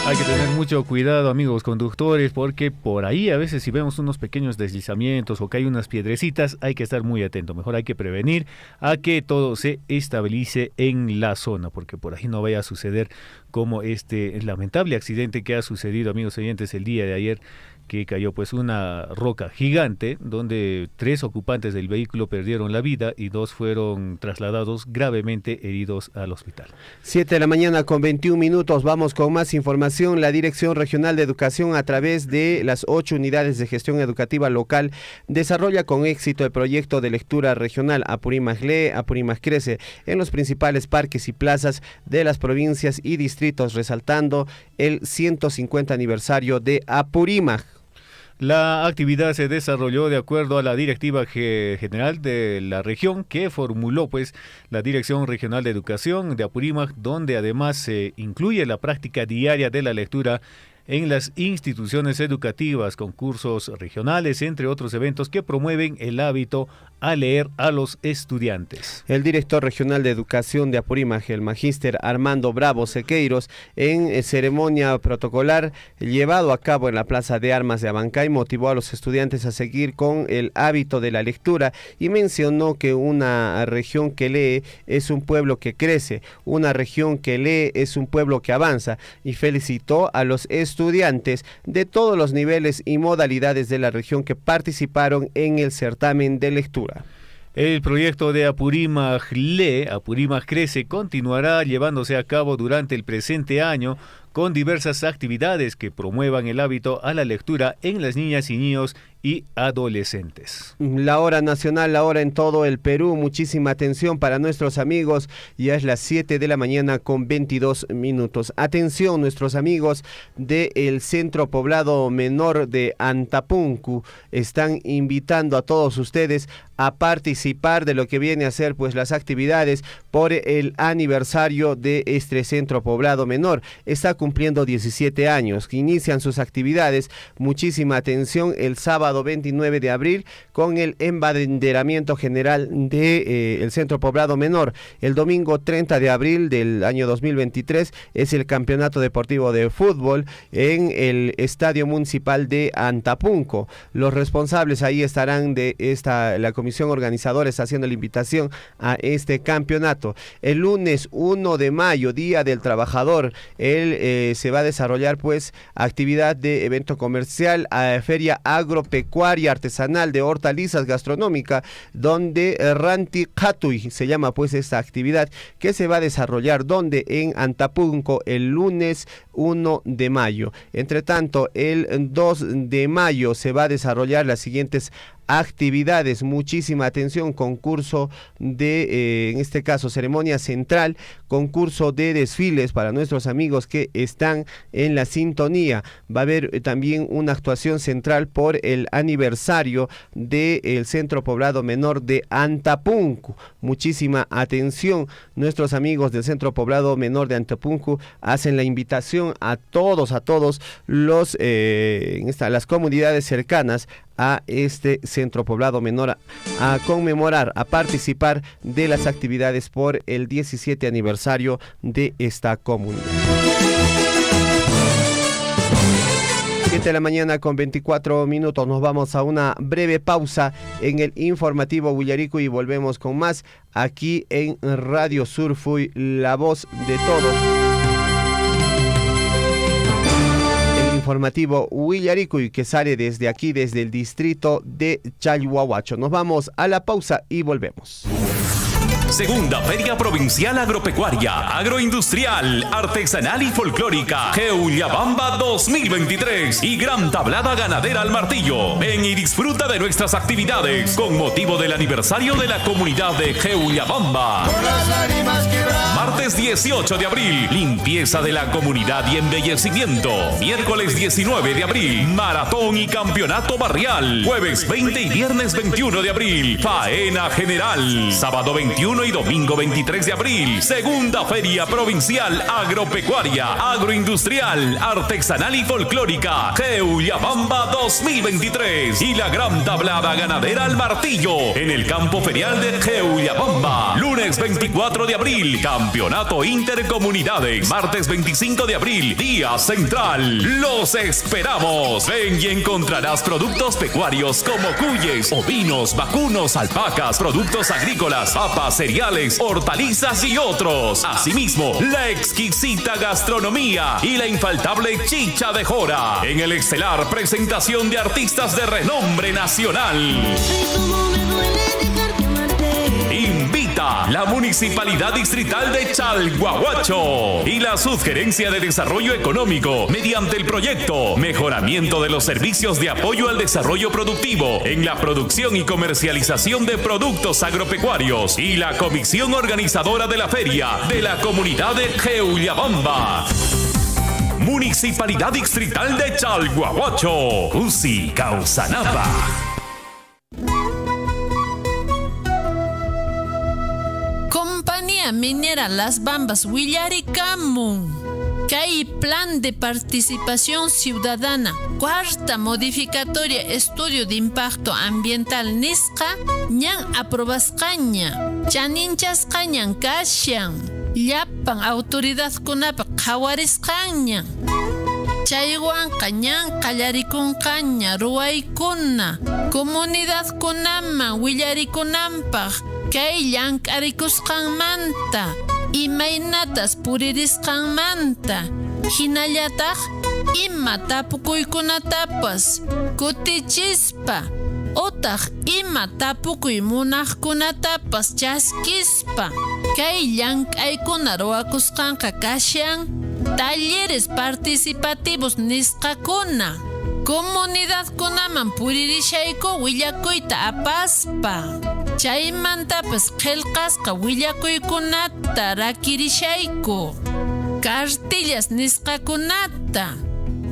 Hay que tener mucho cuidado, amigos conductores, porque por ahí a veces si vemos unos pequeños deslizamientos o que hay unas piedrecitas, hay que estar muy atento. Mejor hay que prevenir a que todo se estabilice en la zona, porque por ahí no vaya a suceder como este lamentable accidente que ha sucedido, amigos oyentes, el día de ayer, que cayó pues una roca gigante donde 3 ocupantes del vehículo perdieron la vida y 2 fueron trasladados gravemente heridos al hospital. 7 de la mañana con 21 minutos, vamos con más información. La Dirección Regional de Educación, a través de las 8 unidades de gestión educativa local, desarrolla con éxito el proyecto de lectura regional Apurímac Lee, Apurímac Crece, en los principales parques y plazas de las provincias y distritos, resaltando el 150 aniversario de Apurímac. La actividad se desarrolló de acuerdo a la directiva general de la región que formuló pues la Dirección Regional de Educación de Apurímac, donde además se incluye la práctica diaria de la lectura en las instituciones educativas, concursos regionales, entre otros eventos que promueven el hábito a leer a los estudiantes. El director regional de educación de Apurímac, el magíster Armando Bravo Sequeiros, en ceremonia protocolar llevado a cabo en la Plaza de Armas de Abancay, motivó a los estudiantes a seguir con el hábito de la lectura y mencionó que una región que lee es un pueblo que crece, una región que lee es un pueblo que avanza, y felicitó a los estudiantes de todos los niveles y modalidades de la región que participaron en el certamen de lectura. El proyecto de Apurímac Lee, Apurímac Crece, continuará llevándose a cabo durante el presente año con diversas actividades que promuevan el hábito a la lectura en las niñas y niños y adolescentes. La hora nacional, la hora en todo el Perú. Muchísima atención para nuestros amigos. Ya es las 7 de la mañana con 22 minutos. Atención, nuestros amigos del Centro Poblado Menor de Antapunku están invitando a todos ustedes a participar de lo que viene a ser pues las actividades por el aniversario de este Centro Poblado Menor. Está cumpliendo 17 años, que inician sus actividades. Muchísima atención, el sábado 29 de abril con el embanderamiento general de el Centro Poblado Menor. El domingo 30 de abril del año 2023 es el Campeonato Deportivo de Fútbol en el Estadio Municipal de Antapunco. Los responsables ahí estarán de la comisión organizadora está haciendo la invitación a este campeonato. El lunes 1 de mayo, Día del Trabajador, se va a desarrollar pues actividad de evento comercial, feria agropecuaria artesanal de hortalizas gastronómica, donde Ranti Katuy se llama pues esta actividad, que se va a desarrollar donde en Antapunco el lunes 1 de mayo. Entre tanto, el 2 de mayo se va a desarrollar las siguientes actividades. Muchísima atención, concurso de, en este caso, ceremonia central, concurso de desfiles para nuestros amigos que están en la sintonía. Va a haber también una actuación central por el aniversario del Centro Poblado Menor de Antapuncu. Muchísima atención, nuestros amigos del Centro Poblado Menor de Antapuncu hacen la invitación a todos los las comunidades cercanas a este centro poblado menor a conmemorar, a participar de las actividades por el 17 aniversario de esta comunidad. 7 de la mañana con 24 minutos. Nos vamos a una breve pausa en el informativo Willarico y volvemos con más aquí en Radio Surfuy, la voz de todos. Informativo Willaricuy que sale desde aquí, desde el distrito de Chalhuahuacho. Nos vamos a la pausa y volvemos. Segunda Feria Provincial Agropecuaria, Agroindustrial, Artesanal y Folclórica, Jeuyabamba 2023 y Gran Tablada Ganadera al Martillo. Ven y disfruta de nuestras actividades con motivo del aniversario de la comunidad de Jeuyabamba. Martes 18 de abril, limpieza de la comunidad y embellecimiento. Miércoles 19 de abril, maratón y campeonato barrial. Jueves 20 y viernes 21 de abril, faena general. Sábado 21 y domingo 23 de abril, Segunda Feria Provincial Agropecuaria, Agroindustrial, Artesanal y Folclórica, Jeuyabamba 2023 y la Gran Tablada Ganadera al Martillo en el campo ferial de Jeuyabamba. Lunes 24 de abril, Campeonato Intercomunidades. Martes 25 de abril, Día Central. Los esperamos. Ven y encontrarás productos pecuarios como cuyes, ovinos, vacunos, alpacas, productos agrícolas, papas, cereales, hortalizas y otros. Asimismo, la exquisita gastronomía y la infaltable chicha de jora. En el estelar presentación de artistas de renombre nacional. Invita la Municipalidad Distrital de Chalhuahuacho y la Subgerencia de Desarrollo Económico mediante el proyecto Mejoramiento de los Servicios de Apoyo al Desarrollo Productivo en la producción y comercialización de productos agropecuarios y la Comisión Organizadora de la Feria de la Comunidad de Jeuyabamba. Municipalidad Distrital de Chalhuahuacho, Usi Causanapa. Compañía Minera Las Bambas Willaricamun. Que hay plan de participación ciudadana. Cuarta modificatoria estudio de impacto ambiental nisqa ñan aprobasqaña. Chaninchasqañan kashan. Llapan autoridad kunapa qawarisqaña. Chaywanqa ñan qallaricunqaña ruwaykuna. Comunidad kunaman willarikunanpaq kay llank'arikusqanmanta. Imaynatas puririsqanmanta. Hinallataq ima tapukuykunatapas kutichispa utaq ima tapukuy munaqkunatapas chaskispa kay llank'aykuna ruwakusqanqa kashan talleres participativos nisqakuna. Comunidad kunaman puririshayku willakuyta apaspa. Chaymantapas qillqasqa willakuykunata rakirishayku. Cartillas nisqakunata,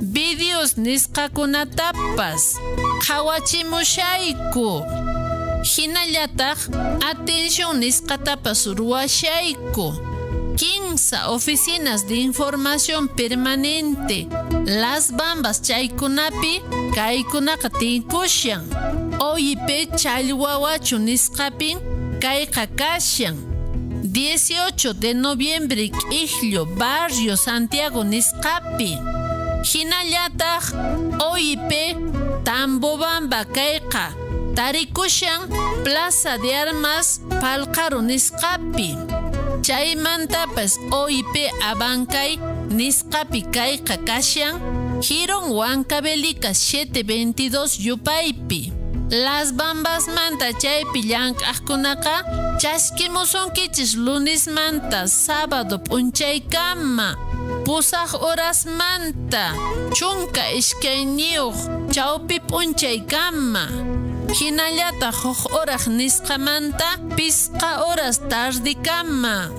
videos nisqakunatapas qhawachimushayku. Hinallataq atención nisqatapas ruwashayku. 15 oficinas de información permanente. Las Bambas chaykunapi kaykunaqa tinkushan. OIP Chalhuahuacho nisqapin kayqa kashan. 18 de noviembre Quijlo, Barrio Santiago nisqapi. Hinallataq OIP Tambobamba kayqa tarikushan Plaza de Armas Palqaro nisqapi. Chaymantapas OIP Abancay nisqapi kayqa kashan Girón Huancavelica 722 Yupaypi. Las Bambas manta chaypi llank'aqkunaqa chaskimusunkichis lunes manta sábado p'unchaykama pusaq horas manta chunka iskayniyuq chawpi p'unchaykama Hinallata huk horas nisqamanta pisqa horas tardikama.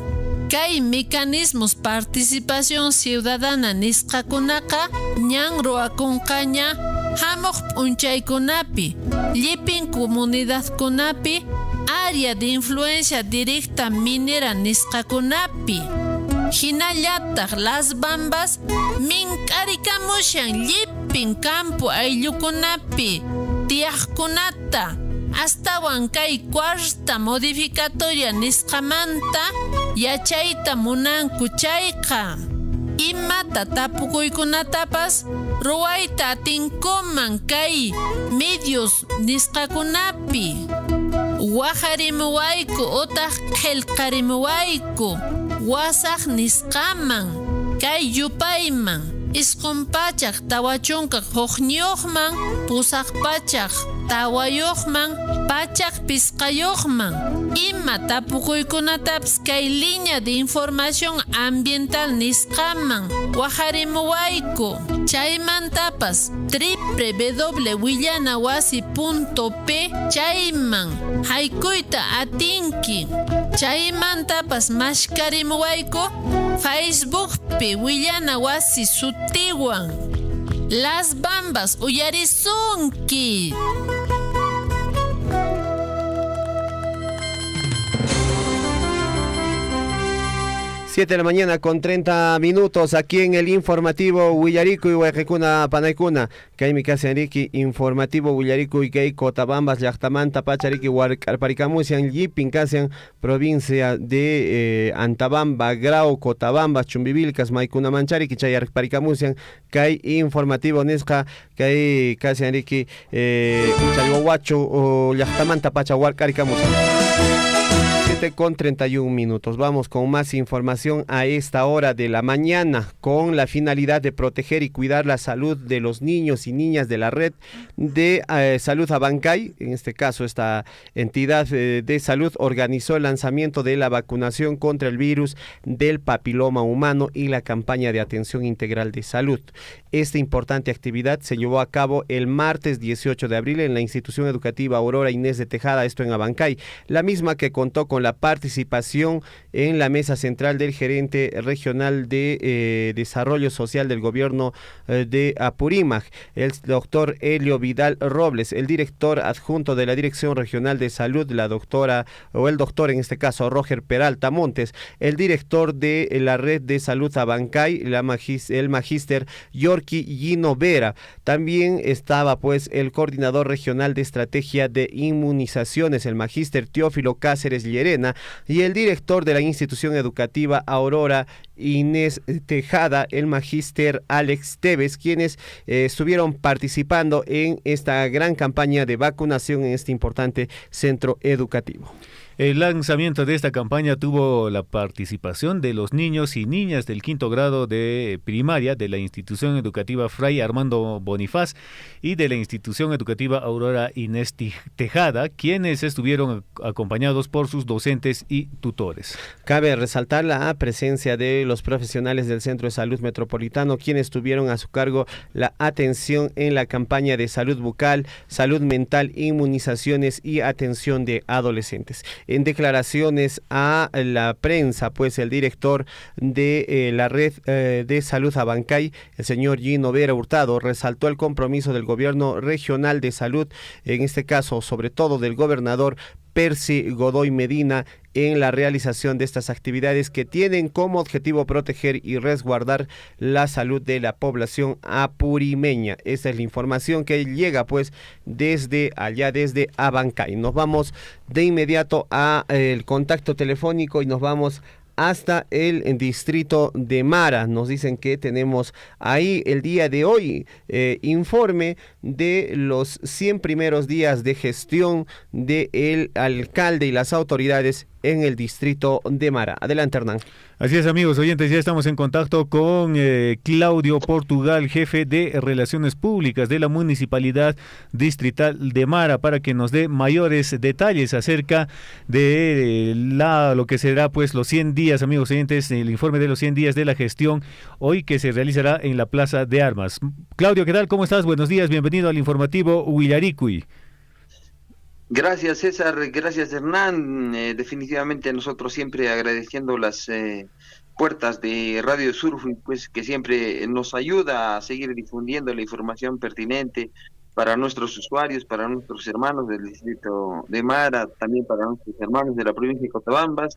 Kay mecanismos participación ciudadana nisqakunaqa ñan ruwakunqaña hamuq p'unchaykunapi, llipin comunidadkunapi, área de influencia directa minera nisqakunapi. Hinallataq Las Bambas mink'arikamushan llipin campo ayllukunapi tiyaqkunata. Astawan kay cuarta modificatoria nisqamanta yachayta munanku chayqa. Imata tapukuykunatapas ruwayta atinkuman kay medios nisqakunapi. Waqarimuwayku utaq qillqarimuwayku wasaq nisqaman kay yupayman. Isqunpachaq tawachunqa huqñuqman, pusaqpachaq tawayuqman, pachaq pisqayuqman. Ima tapukuykunatapas kay línea de información ambiental nisqaman waqarimuwayku. Chaymantapas www.willanawasi.p chayman haykuyta atinki. Chaymantapas mashkarimuwayku Facebookpi Willanawasi sutiwan. Las Bambas uyarisunki. 7 de la mañana con 30 minutos aquí en el informativo Willarico y Huayquicuna Panaicuna. Kaimi Casianriqui, informativo Willarico y Kei Cotabambas, Yachtamanta, Pachariqui, Huarcarparicamusian, Yipin Casian, provincia de Antabamba, Grau, Cotabambas, Chumbivilcas, Maicuna Manchariqui, Chayarparicamusian, Kai informativo Nesca, Kai Casianriqui, Chayhuahuacho, o Yachtamanta, Pachahuarcaricamusian. Con 31 minutos. Vamos con más información a esta hora de la mañana con la finalidad de proteger y cuidar la salud de los niños y niñas de la red de salud Abancay. En este caso, esta entidad de salud organizó el lanzamiento de la vacunación contra el virus del papiloma humano y la campaña de atención integral de salud. Esta importante actividad se llevó a cabo el martes 18 de abril en la institución educativa Aurora Inés de Tejada, esto en Abancay, la misma que contó con la participación en la mesa central del gerente regional de desarrollo social del gobierno de Apurímac, el doctor Helio Vidal Robles, el director adjunto de la Dirección Regional de Salud, la doctora, o el doctor en este caso, Roger Peralta Montes, el director de la red de salud Abancay, el magíster Yorki Gino Vera. También estaba pues el coordinador regional de estrategia de inmunizaciones, el magíster Teófilo Cáceres Llerena, y el director de la institución educativa Aurora Inés Tejada, el magíster Alex Tevez, quienes estuvieron participando en esta gran campaña de vacunación en este importante centro educativo. El lanzamiento de esta campaña tuvo la participación de los niños y niñas del quinto grado de primaria de la institución educativa Fray Armando Bonifaz y de la institución educativa Aurora Inés Tejada, quienes estuvieron acompañados por sus docentes y tutores. Cabe resaltar la presencia de los profesionales del Centro de Salud Metropolitano, quienes tuvieron a su cargo la atención en la campaña de salud bucal, salud mental, inmunizaciones y atención de adolescentes. En declaraciones a la prensa, pues el director de la red de salud Abancay, el señor Gino Vera Hurtado, resaltó el compromiso del gobierno regional de salud, en este caso sobre todo del gobernador Percy Godoy Medina, en la realización de estas actividades que tienen como objetivo proteger y resguardar la salud de la población apurimeña. Esa es la información que llega pues desde allá, desde Abancay. Nos vamos de inmediato a el contacto telefónico y nos vamos hasta el distrito de Mara. Nos dicen que tenemos ahí el día de hoy informe de los 100 primeros días de gestión del alcalde y las autoridades en el distrito de Mara. Adelante, Hernán. Así es, amigos oyentes, ya estamos en contacto con Claudio Portugal, jefe de Relaciones Públicas de la Municipalidad Distrital de Mara, para que nos dé mayores detalles acerca de lo que será pues los 100 días, amigos oyentes, el informe de los 100 días de la gestión hoy que se realizará en la Plaza de Armas. Claudio, ¿qué tal? ¿Cómo estás? Buenos días, bienvenido al informativo Willaricui. Gracias César, gracias Hernán. Definitivamente nosotros siempre agradeciendo las puertas de Radio Surfing, pues que siempre nos ayuda a seguir difundiendo la información pertinente para nuestros usuarios, para nuestros hermanos del distrito de Mara, también para nuestros hermanos de la provincia de Cotabambas.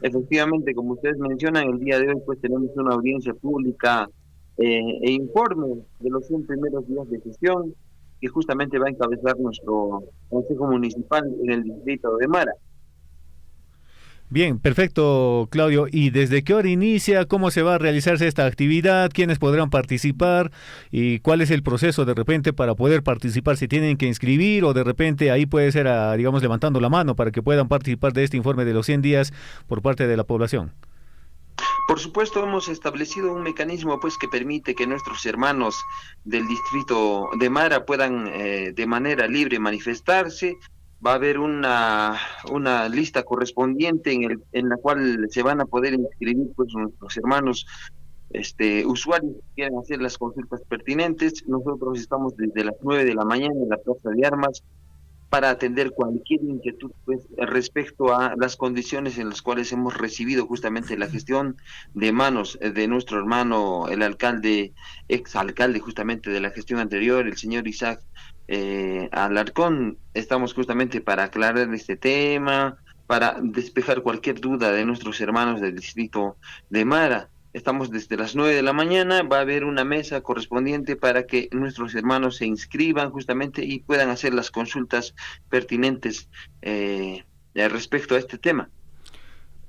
Efectivamente, como ustedes mencionan, el día de hoy pues tenemos una audiencia pública e informe de los 100 primeros días de gestión que justamente va a encabezar nuestro Consejo Municipal en el distrito de Mara. Bien, perfecto, Claudio. ¿Y desde qué hora inicia? ¿Cómo se va a realizarse esta actividad? ¿Quiénes podrán participar? ¿Y cuál es el proceso de repente para poder participar? ¿Se tienen que inscribir o de repente ahí puede ser, digamos, levantando la mano para que puedan participar de este informe de los 100 días por parte de la población? Por supuesto, hemos establecido un mecanismo pues que permite que nuestros hermanos del distrito de Mara puedan de manera libre manifestarse. Va a haber una lista correspondiente en la cual se van a poder inscribir pues nuestros hermanos usuarios que quieran hacer las consultas pertinentes. Nosotros estamos desde las 9 de la mañana en la Plaza de Armas para atender cualquier inquietud pues respecto a las condiciones en las cuales hemos recibido justamente la gestión de manos de nuestro hermano, el alcalde, exalcalde justamente de la gestión anterior, el señor Isaac Alarcón. Estamos justamente para aclarar este tema, para despejar cualquier duda de nuestros hermanos del distrito de Mara. Estamos desde las 9 de la mañana, va a haber una mesa correspondiente para que nuestros hermanos se inscriban justamente y puedan hacer las consultas pertinentes respecto a este tema.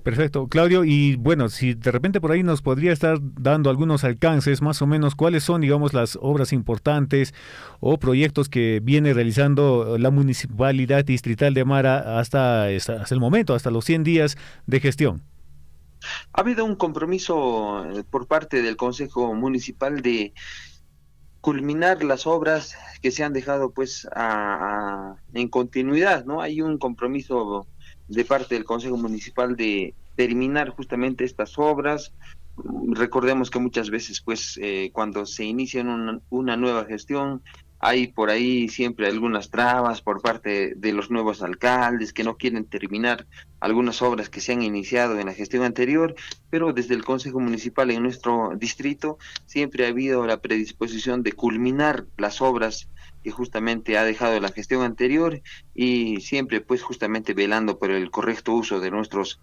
Perfecto, Claudio, y bueno, si de repente por ahí nos podría estar dando algunos alcances, más o menos, ¿cuáles son, digamos, las obras importantes o proyectos que viene realizando la Municipalidad Distrital de Mara hasta el momento, hasta los 100 días de gestión? Ha habido un compromiso por parte del Consejo Municipal de culminar las obras que se han dejado pues en continuidad, ¿no? Hay un compromiso de parte del Consejo Municipal de terminar justamente estas obras. Recordemos que muchas veces pues cuando se inicia una nueva gestión hay por ahí siempre algunas trabas por parte de los nuevos alcaldes que no quieren terminar algunas obras que se han iniciado en la gestión anterior, pero desde el Consejo Municipal en nuestro distrito siempre ha habido la predisposición de culminar las obras que justamente ha dejado la gestión anterior y siempre pues justamente velando por el correcto uso de nuestros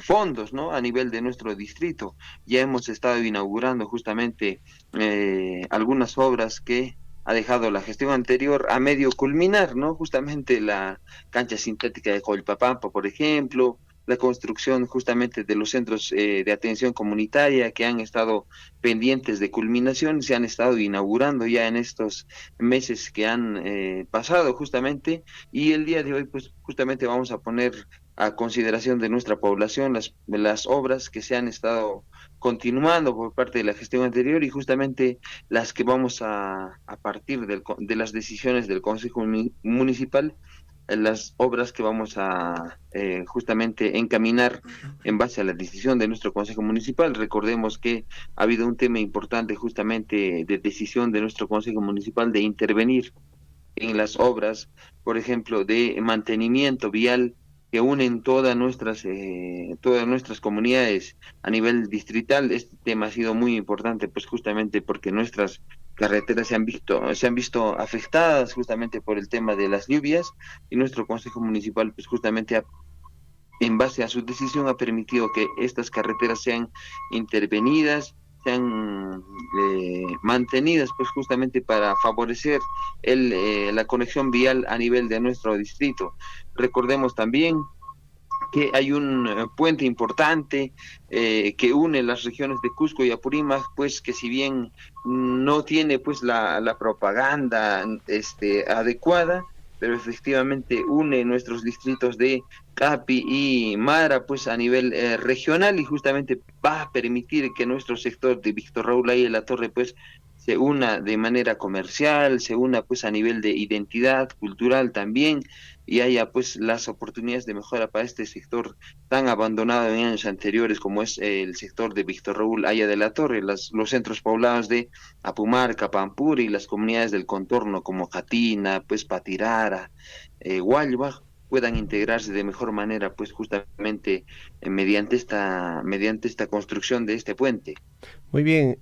fondos, ¿no? A nivel de nuestro distrito. Ya hemos estado inaugurando justamente algunas obras que ha dejado la gestión anterior a medio culminar, ¿no? Justamente la cancha sintética de Colpapampa, por ejemplo, la construcción justamente de los centros de atención comunitaria que han estado pendientes de culminación, se han estado inaugurando ya en estos meses que han pasado justamente, y el día de hoy pues justamente vamos a poner a consideración de nuestra población las obras que se han estado continuando por parte de la gestión anterior y justamente las que vamos a partir de las decisiones del Consejo Municipal, las obras que vamos a justamente encaminar en base a la decisión de nuestro Consejo Municipal. Recordemos que ha habido un tema importante justamente de decisión de nuestro Consejo Municipal de intervenir en las obras, por ejemplo, de mantenimiento vial que unen todas nuestras comunidades a nivel distrital. Este tema ha sido muy importante, pues justamente porque nuestras carreteras se han visto afectadas justamente por el tema de las lluvias, y nuestro Consejo Municipal pues justamente en base a su decisión ha permitido que estas carreteras sean intervenidas, sean mantenidas pues justamente para favorecer la conexión vial a nivel de nuestro distrito. Recordemos también que hay un puente importante que une las regiones de Cusco y Apurímac, pues que si bien no tiene pues la propaganda adecuada, pero efectivamente une nuestros distritos de Capi y Mara pues a nivel regional, y justamente va a permitir que nuestro sector de Víctor Raúl Latorre pues se una de manera comercial, se una pues a nivel de identidad cultural también, y haya pues las oportunidades de mejora para este sector tan abandonado en años anteriores como es el sector de Víctor Raúl Haya de la Torre, los centros poblados de Apumarca, Pampuri y las comunidades del contorno como Jatina, pues Patirara, Guayba, puedan integrarse de mejor manera pues justamente mediante esta construcción de este puente. Muy bien,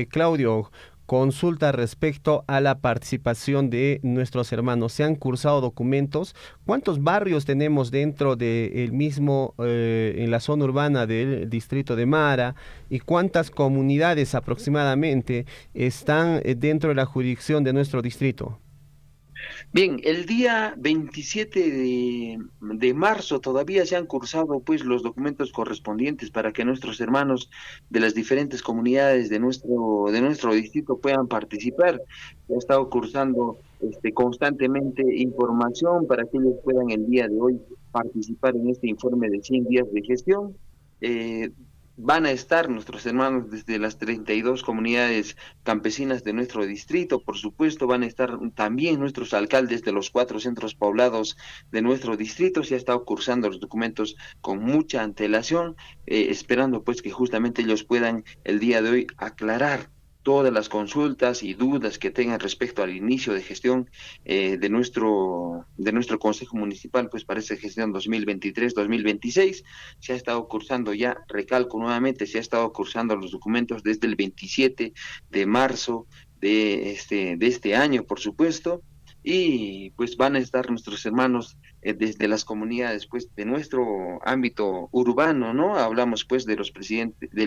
Claudio, consulta respecto a la participación de nuestros hermanos. ¿Se han cursado documentos? ¿Cuántos barrios tenemos dentro del mismo, en la zona urbana del distrito de Mara? ¿Y cuántas comunidades aproximadamente están dentro de la jurisdicción de nuestro distrito? Bien, el día 27 de marzo todavía se han cursado pues los documentos correspondientes para que nuestros hermanos de las diferentes comunidades de nuestro distrito puedan participar. Se ha estado cursando constantemente información para que ellos puedan el día de hoy participar en este informe de 100 días de gestión. Van a estar nuestros hermanos desde las 32 comunidades campesinas de nuestro distrito, por supuesto, van a estar también nuestros alcaldes de los 4 centros poblados de nuestro distrito. Se ha estado cursando los documentos con mucha antelación, esperando pues que justamente ellos puedan el día de hoy aclarar todas las consultas y dudas que tengan respecto al inicio de gestión de nuestro Consejo Municipal, pues para esta gestión 2023-2026. Se ha estado cursando ya, recalco nuevamente, se ha estado cursando los documentos desde el 27 de marzo de este año, por supuesto, y pues van a estar nuestros hermanos desde las comunidades pues de nuestro ámbito urbano, ¿no? Hablamos pues del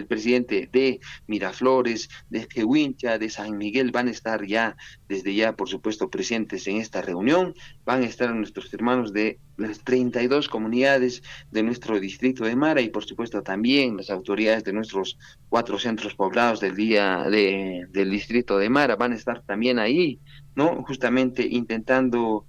presidente de Miraflores, de Jehuincha, de San Miguel, van a estar ya, desde ya por supuesto presentes en esta reunión. Van a estar nuestros hermanos de las 32 comunidades de nuestro distrito de Mara y por supuesto también las autoridades de nuestros 4 centros poblados del distrito de Mara van a estar también ahí, ¿no? Justamente intentando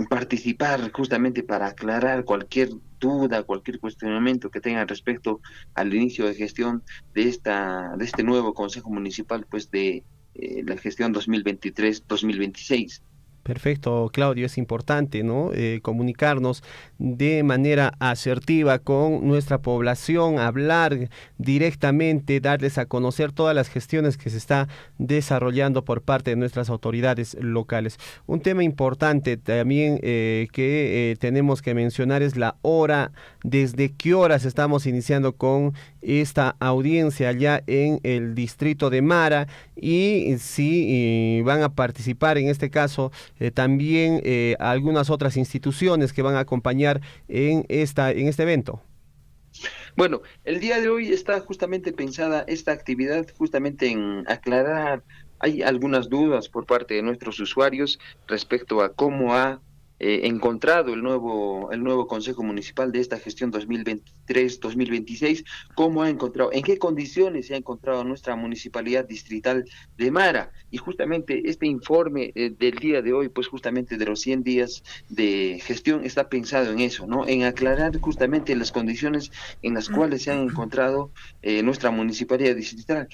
participar justamente para aclarar cualquier duda, cualquier cuestionamiento que tengan respecto al inicio de gestión de este nuevo Consejo Municipal, pues de la gestión 2023-2026. Perfecto, Claudio, es importante, ¿no? Comunicarnos de manera asertiva con nuestra población, hablar directamente, darles a conocer todas las gestiones que se está desarrollando por parte de nuestras autoridades locales. Un tema importante también que tenemos que mencionar es la hora, desde qué horas estamos iniciando con esta audiencia allá en el distrito de Mara y si van a participar en este caso también algunas otras instituciones que van a acompañar en este evento. Bueno, el día de hoy está justamente pensada esta actividad justamente en aclarar. Hay algunas dudas por parte de nuestros usuarios respecto a cómo ha encontrado el nuevo Consejo Municipal de esta gestión 2023-2026, cómo ha encontrado, en qué condiciones se ha encontrado nuestra Municipalidad Distrital de Mara. Y justamente este informe del día de hoy, pues justamente de los 100 días de gestión, está pensado en eso, ¿no? En aclarar justamente las condiciones en las cuales se ha encontrado nuestra Municipalidad Distrital.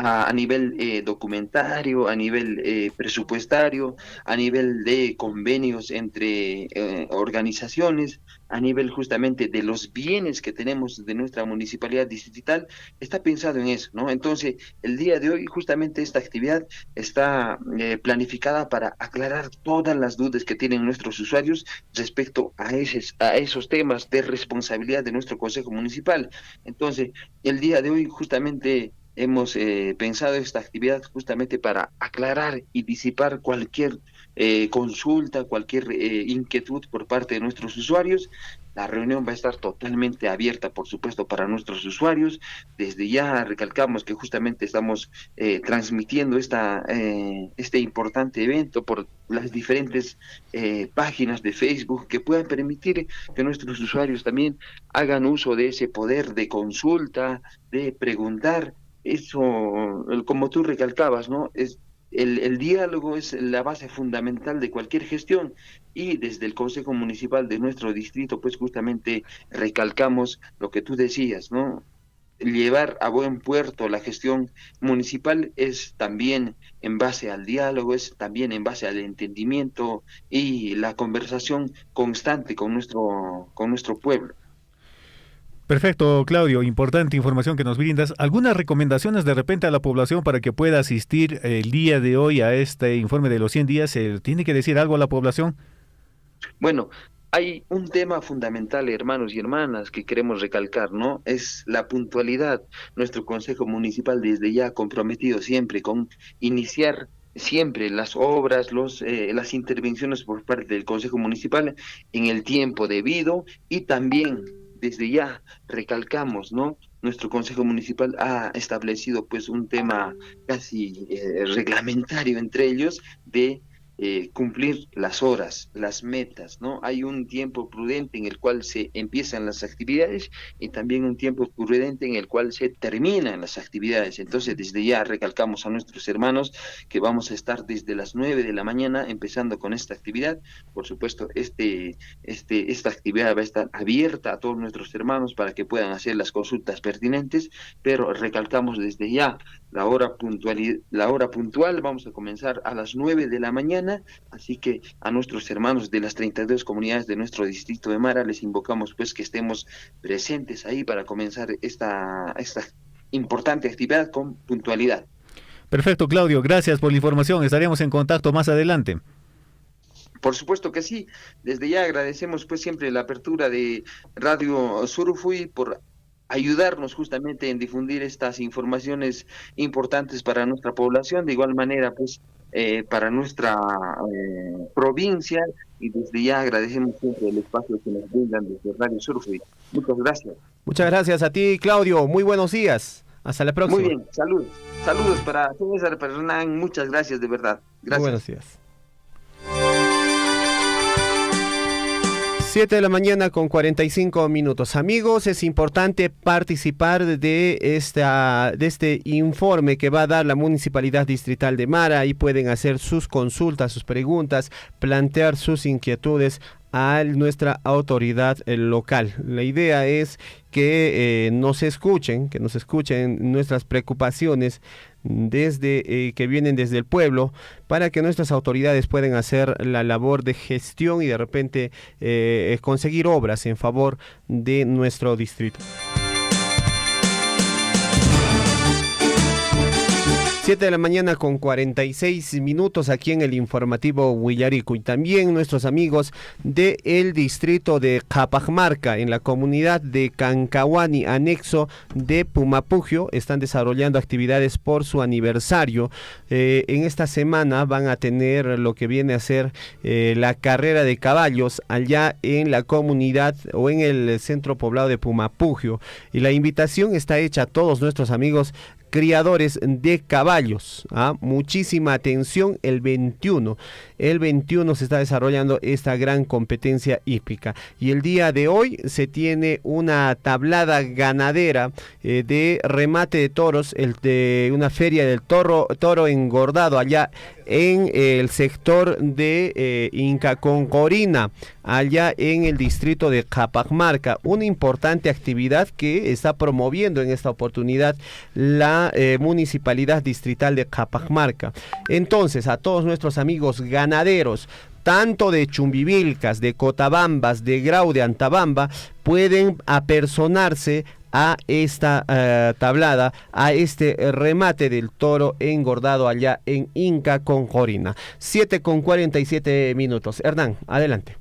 A nivel documentario, a nivel presupuestario, a nivel de convenios entre organizaciones, a nivel justamente de los bienes que tenemos de nuestra municipalidad distrital, está pensado en eso, ¿no? Entonces, el día de hoy justamente esta actividad está planificada para aclarar todas las dudas que tienen nuestros usuarios respecto a esos temas de responsabilidad de nuestro Consejo Municipal. Entonces, el día de hoy justamente hemos pensado esta actividad justamente para aclarar y disipar cualquier consulta, cualquier inquietud por parte de nuestros usuarios. La reunión va a estar totalmente abierta, por supuesto, para nuestros usuarios. Desde ya recalcamos que justamente estamos transmitiendo este importante evento por las diferentes páginas de Facebook que puedan permitir que nuestros usuarios también hagan uso de ese poder de consulta, de preguntar. Eso, como tú recalcabas, ¿no? El diálogo es la base fundamental de cualquier gestión y desde el Consejo Municipal de nuestro distrito, pues justamente recalcamos lo que tú decías, ¿no? llevar a buen puerto la gestión municipal es también en base al diálogo, es también en base al entendimiento y la conversación constante con nuestro pueblo. Perfecto, Claudio, importante información que nos brindas. ¿Algunas recomendaciones de repente a la población para que pueda asistir el día de hoy a este informe de los 100 días? ¿Tiene que decir algo a la población? Bueno, hay un tema fundamental, hermanos y hermanas, que queremos recalcar, ¿no? Es la puntualidad. Nuestro Consejo Municipal desde ya comprometido siempre con iniciar siempre las obras, las intervenciones por parte del Consejo Municipal en el tiempo debido, y también desde ya recalcamos, ¿no? Nuestro Consejo Municipal ha establecido pues un tema casi reglamentario entre ellos de cumplir las horas, las metas, ¿no? Hay un tiempo prudente en el cual se empiezan las actividades y también un tiempo prudente en el cual se terminan las actividades. Entonces, desde ya recalcamos a nuestros hermanos que vamos a estar desde las 9 de la mañana empezando con esta actividad. Por supuesto, esta actividad va a estar abierta a todos nuestros hermanos para que puedan hacer las consultas pertinentes, pero recalcamos desde ya la hora puntual, vamos a comenzar a las 9 de la mañana, así que a nuestros hermanos de las 32 comunidades de nuestro distrito de Mara les invocamos pues que estemos presentes ahí para comenzar esta importante actividad con puntualidad. Perfecto, Claudio, gracias por la información, estaremos en contacto más adelante. Por supuesto que sí, desde ya agradecemos pues siempre la apertura de Radio Surufui por ayudarnos justamente en difundir estas informaciones importantes para nuestra población, de igual manera pues para nuestra provincia, y desde ya agradecemos siempre el espacio que nos brindan desde Radio Surufui. Muchas gracias. Muchas gracias a ti, Claudio, muy buenos días, hasta la próxima. Muy bien, saludos para César, para Hernán, muchas gracias de verdad. Gracias. Muy buenos días. 7 de la mañana con 45 minutos. Amigos, es importante participar de este informe que va a dar la Municipalidad Distrital de Mara. Ahí pueden hacer sus consultas, sus preguntas, plantear sus inquietudes a nuestra autoridad local. La idea es que nos escuchen nuestras preocupaciones que vienen desde el pueblo, para que nuestras autoridades puedan hacer la labor de gestión y de repente conseguir obras en favor de nuestro distrito. 7 de la mañana con 46 minutos aquí en el informativo Huillarico, y también nuestros amigos del distrito de Capamarca, en la comunidad de Cancahuani, anexo de Pumapugio, están desarrollando actividades por su aniversario. En esta semana van a tener lo que viene a ser la carrera de caballos allá en la comunidad o en el centro poblado de Pumapugio, y la invitación está hecha a todos nuestros amigos criadores de caballos. Muchísima atención, el 21 se está desarrollando esta gran competencia hípica, y el día de hoy se tiene una tablada ganadera de remate de toros, de una feria del toro engordado allá en el sector de Inca Concorina, allá en el distrito de Capamarca. Una importante actividad que está promoviendo en esta oportunidad la Municipalidad Distrital de Capamarca. Entonces, a todos nuestros amigos ganaderos, tanto de Chumbivilcas, de Cotabambas, de Grau, de Antabamba, pueden apersonarse a esta tablada, a este remate del toro engordado allá en Inca Concorina. 7 con 47 minutos. Hernán, adelante.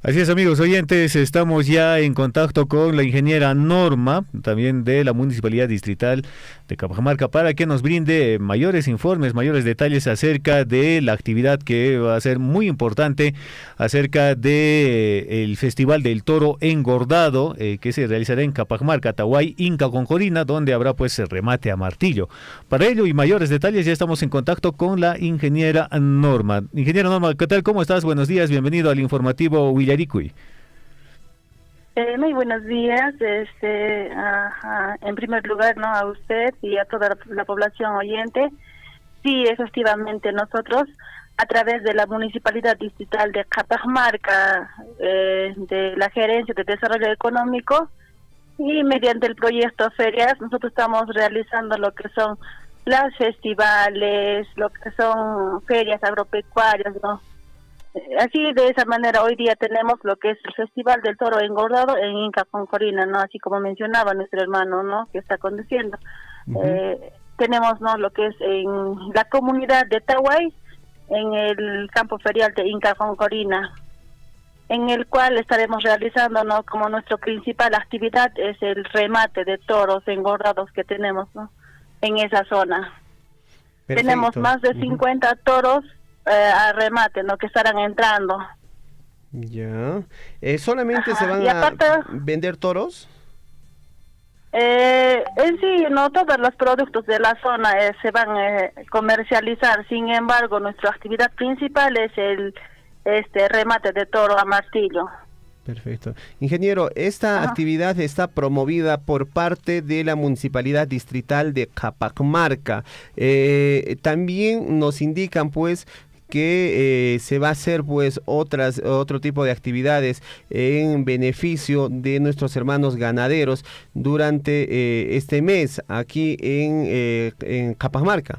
Así es, amigos oyentes, estamos ya en contacto con la ingeniera Norma, también de la Municipalidad Distrital de Capamarca, para que nos brinde mayores informes, mayores detalles acerca de la actividad que va a ser muy importante, acerca de el Festival del Toro Engordado, que se realizará en Capamarca, Tahuay, Inca Concorina, donde habrá pues remate a martillo. Para ello y mayores detalles ya estamos en contacto con la ingeniera Norma. Ingeniera Norma, ¿qué tal? ¿Cómo estás? Buenos días, bienvenido al informativo Huillaricuy. Muy buenos días, en primer lugar, ¿no?, a usted y a toda la población oyente. Sí, efectivamente, nosotros, a través de la Municipalidad Distrital de Capamarca, de la Gerencia de Desarrollo Económico, Y mediante el proyecto Ferias, nosotros estamos realizando lo que son las festivales, lo que son ferias agropecuarias, ¿no? Así, de esa manera, hoy día tenemos lo que es el Festival del Toro Engordado en Inca Concorina, ¿no? Así como mencionaba nuestro hermano, ¿no? Que está conduciendo. Tenemos, ¿no? Lo que es en la comunidad de Tahuay, en el campo ferial de Inca Concorina, en el cual estaremos realizando, ¿no? Como nuestra principal actividad es el remate de toros engordados que tenemos, ¿no? En esa zona. Perfecto. Tenemos más de 50 toros a remate, ¿no? Que estarán entrando. Ya. ¿Solamente se van aparte, a vender toros? En sí, no todos los productos de la zona se van a comercializar. Sin embargo, nuestra actividad principal es el remate de toro a martillo. Perfecto. Ingeniero, esta actividad está promovida por parte de la Municipalidad Distrital de Capamarca. También nos indican, pues, que se va a hacer pues otro tipo de actividades en beneficio de nuestros hermanos ganaderos durante este mes aquí en Capamarca.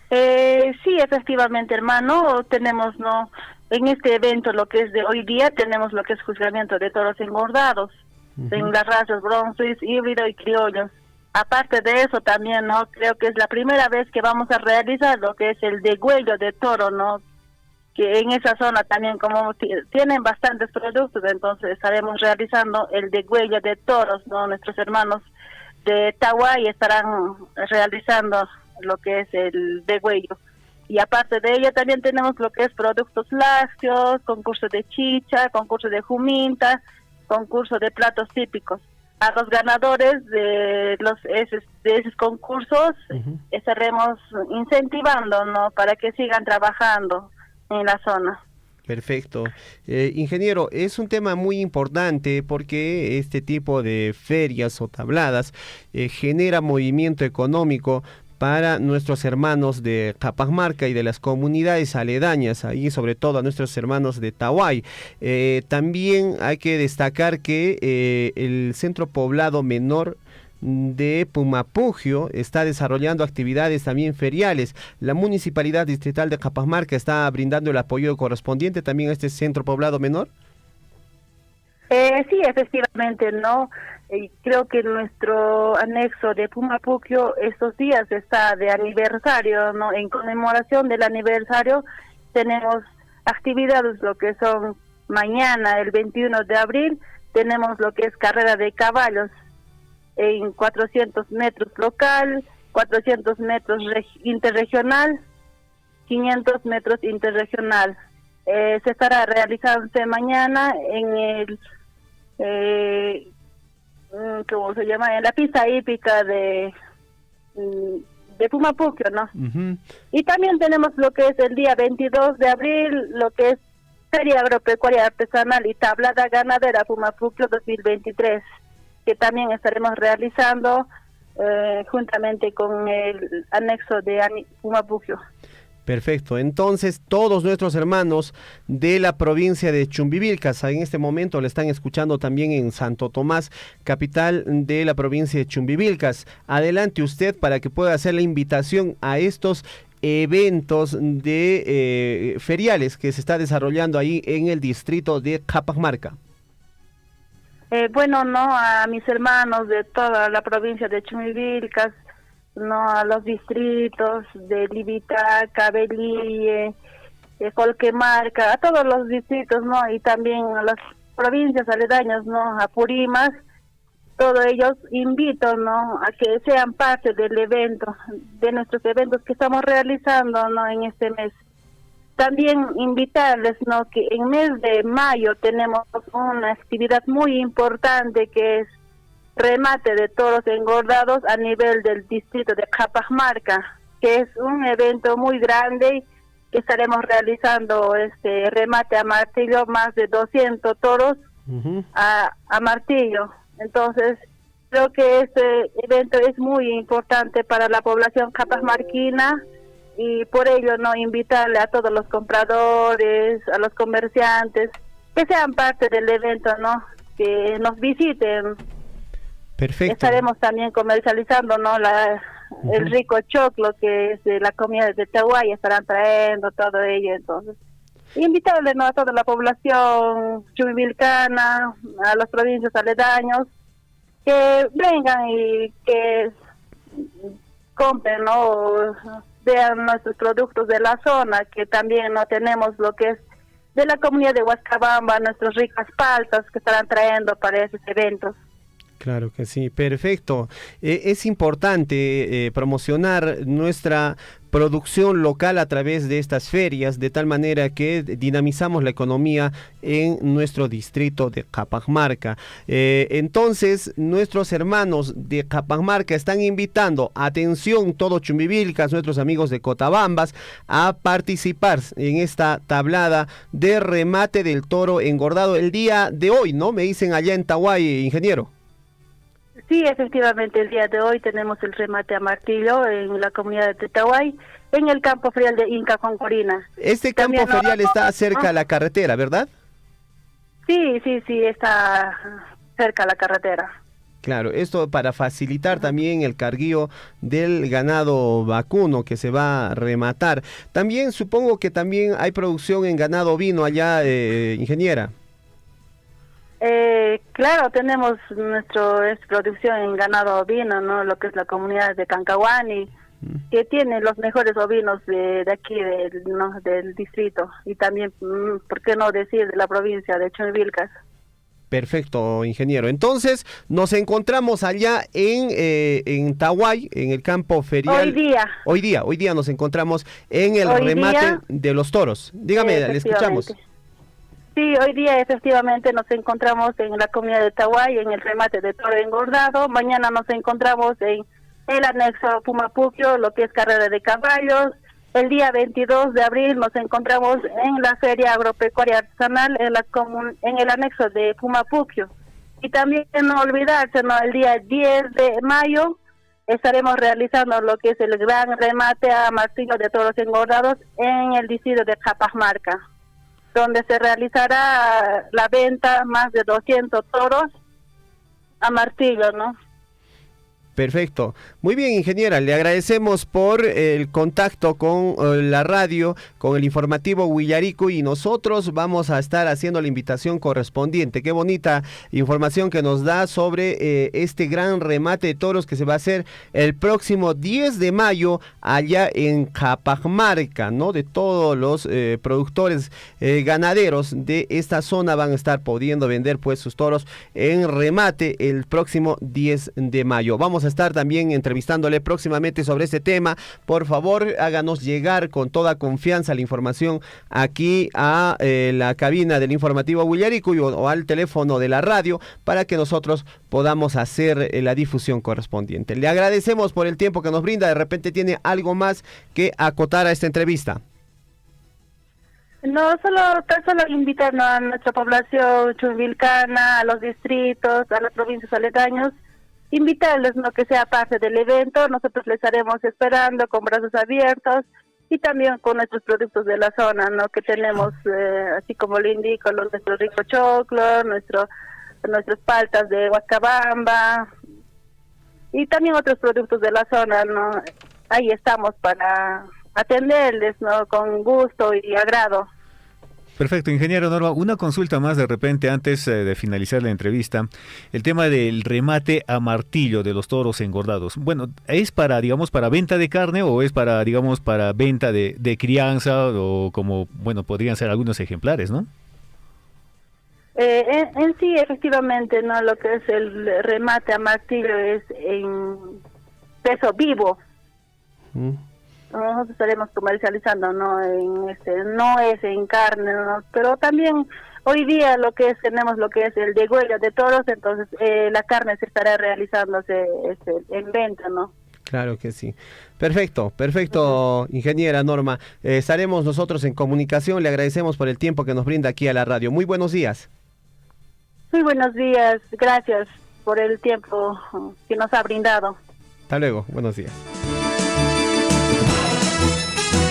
Sí, efectivamente, hermano, tenemos, ¿no? En este evento, lo que es de hoy día, tenemos lo que es juzgamiento de toros engordados en las razas bronce, híbrido y criollos. Aparte de eso, también, ¿no? Creo que es la primera vez que vamos a realizar lo que es el degüello de toro, ¿no? Que en esa zona también, como tienen bastantes productos, entonces estaremos realizando el degüello de toros, ¿no? Nuestros hermanos de Tahuay estarán realizando lo que es el degüello. Y aparte de ello, también tenemos lo que es productos lácteos, concurso de chicha, concurso de juminta, concurso de platos típicos. A los ganadores de esos concursos estaremos incentivando, ¿no? Para que sigan trabajando en la zona. Perfecto. Ingeniero, es un tema muy importante porque este tipo de ferias o tabladas genera movimiento económico para nuestros hermanos de Capamarca y de las comunidades aledañas, ahí sobre todo a nuestros hermanos de Tahuay. También hay que destacar que el centro poblado menor de Pumapugio está desarrollando actividades también feriales. La Municipalidad Distrital de Capamarca está brindando el apoyo correspondiente también a este centro poblado menor. Sí, efectivamente, ¿no? Creo que nuestro anexo de Pumapugio estos días está de aniversario, ¿no? En conmemoración del aniversario tenemos actividades, lo que son mañana, el 21 de abril, tenemos lo que es carrera de caballos en 400 metros local, 400 metros interregional, 500 metros interregional. Se estará realizándose mañana en el ¿cómo se llama? En la pista hípica de Pumapugio, ¿no? Y también tenemos lo que es el día 22 de abril, lo que es Feria Agropecuaria Artesanal y Tablada Ganadera Pumapugio 2023, que también estaremos realizando juntamente con el anexo de Pumapugio. Perfecto, entonces todos nuestros hermanos de la provincia de Chumbivilcas, en este momento le están escuchando también en Santo Tomás, capital de la provincia de Chumbivilcas. Adelante usted para que pueda hacer la invitación a estos eventos de feriales que se está desarrollando ahí en el distrito de Capamarca. Bueno, no, a mis hermanos de toda la provincia de Chumbivilcas, no, a los distritos de Libitaca, Belille, Colquemarca, a todos los distritos, ¿no? Y también a las provincias aledañas, ¿no? A Purimas, todos ellos invito, ¿no? A que sean parte del evento, de nuestros eventos que estamos realizando, ¿no? En este mes. También invitarles, ¿no? Que en mes de mayo tenemos una actividad muy importante que es remate de toros engordados a nivel del distrito de Capamarca, que es un evento muy grande que estaremos realizando remate a martillo, más de 200 toros a martillo. Entonces, creo que este evento es muy importante para la población capamarquina y por ello no invitarle a todos los compradores, a los comerciantes, que sean parte del evento, ¿no? que nos visiten. Perfecto. Estaremos también comercializando, ¿no? El rico choclo que es de la comida de Tahuay, estarán trayendo todo ello, entonces invitarle, ¿no?, a toda la población chumivilcana, a las provincias aledaños, que vengan y que compren, ¿no?, vean nuestros productos de la zona, que también no tenemos lo que es de la comunidad de Huascabamba, nuestras ricas paltas que estarán trayendo para esos eventos. Claro que sí, perfecto. Es importante promocionar nuestra producción local a través de estas ferias, de tal manera que dinamizamos la economía en nuestro distrito de Capamarca. Entonces, nuestros hermanos de Capamarca están invitando, atención, todo Chumbivilcas, nuestros amigos de Cotabambas, a participar en esta tablada de remate del toro engordado el día de hoy, ¿no? Me dicen allá en Tahuay, ingeniero. Sí, efectivamente, el día de hoy tenemos el remate a martillo en la comunidad de Tahuay, en el campo ferial de Inca Concorina. Este campo También ferial está cerca a la carretera, ¿verdad? Sí, está cerca a la carretera. Claro, esto para facilitar también el carguío del ganado vacuno que se va a rematar. También supongo que también hay producción en ganado ovino allá, ingeniera. Claro, tenemos nuestra producción en ganado ovino, ¿no? Lo que es la comunidad de Cancahuani, que tiene los mejores ovinos de aquí del distrito, y también, ¿por qué no decir, de la provincia de Chumivilcas? Perfecto, ingeniero. Entonces, nos encontramos allá en Tahuay, en el campo ferial. Hoy día nos encontramos en el remate de los toros. Dígame, le escuchamos. Sí, hoy día efectivamente nos encontramos en la comunidad de Tahuay, en el remate de toro engordado. Mañana nos encontramos en el anexo Pumapuquio, lo que es carrera de caballos. El día 22 de abril nos encontramos en la Feria Agropecuaria Artesanal en el anexo de Pumapuquio. Y también no olvidarse, ¿no?, el día 10 de mayo estaremos realizando lo que es el gran remate a martillo de toros engordados en el distrito de Capamarca, donde se realizará la venta más de 200 toros a martillo, ¿no? Perfecto. Muy bien, ingeniera, le agradecemos por el contacto con la radio, con el informativo Huillarico, y nosotros vamos a estar haciendo la invitación correspondiente. Qué bonita información que nos da sobre este gran remate de toros que se va a hacer el próximo 10 de mayo allá en Capamarca, ¿no? De todos los productores ganaderos de esta zona van a estar pudiendo vender pues sus toros en remate el próximo 10 de mayo. Vamos a estar también entrevistándole próximamente sobre este tema. Por favor, háganos llegar con toda confianza la información aquí a la cabina del informativo Huillarico o al teléfono de la radio para que nosotros podamos hacer la difusión correspondiente. Le agradecemos por el tiempo que nos brinda. De repente tiene algo más que acotar a esta entrevista. No, solo invitarnos a nuestra población chumivilcana, a los distritos, a las provincias aledaños, invitarles, ¿no?, que sea parte del evento. Nosotros les estaremos esperando con brazos abiertos y también con nuestros productos de la zona, ¿no?, que tenemos, así como le indico, nuestro rico choclo, nuestras paltas de Huascabamba y también otros productos de la zona, ¿no? Ahí estamos para atenderles, ¿no?, con gusto y agrado. Perfecto, ingeniero Norma. Una consulta más de repente antes de finalizar la entrevista. El tema del remate a martillo de los toros engordados. Bueno, ¿es para, digamos, para venta de carne o es para, digamos, para venta de crianza o como, bueno, podrían ser algunos ejemplares, ¿no? En sí, efectivamente, no, lo que es el remate a martillo es en peso vivo. Nosotros estaremos comercializando, no es en carne, ¿no? Pero también hoy día tenemos lo que es el degüello de toros, entonces la carne se estará realizándose en venta, ¿no? Claro que sí. Perfecto, ingeniera Norma. Estaremos nosotros en comunicación. Le agradecemos por el tiempo que nos brinda aquí a la radio. Muy buenos días. Muy buenos días. Gracias por el tiempo que nos ha brindado. Hasta luego. Buenos días.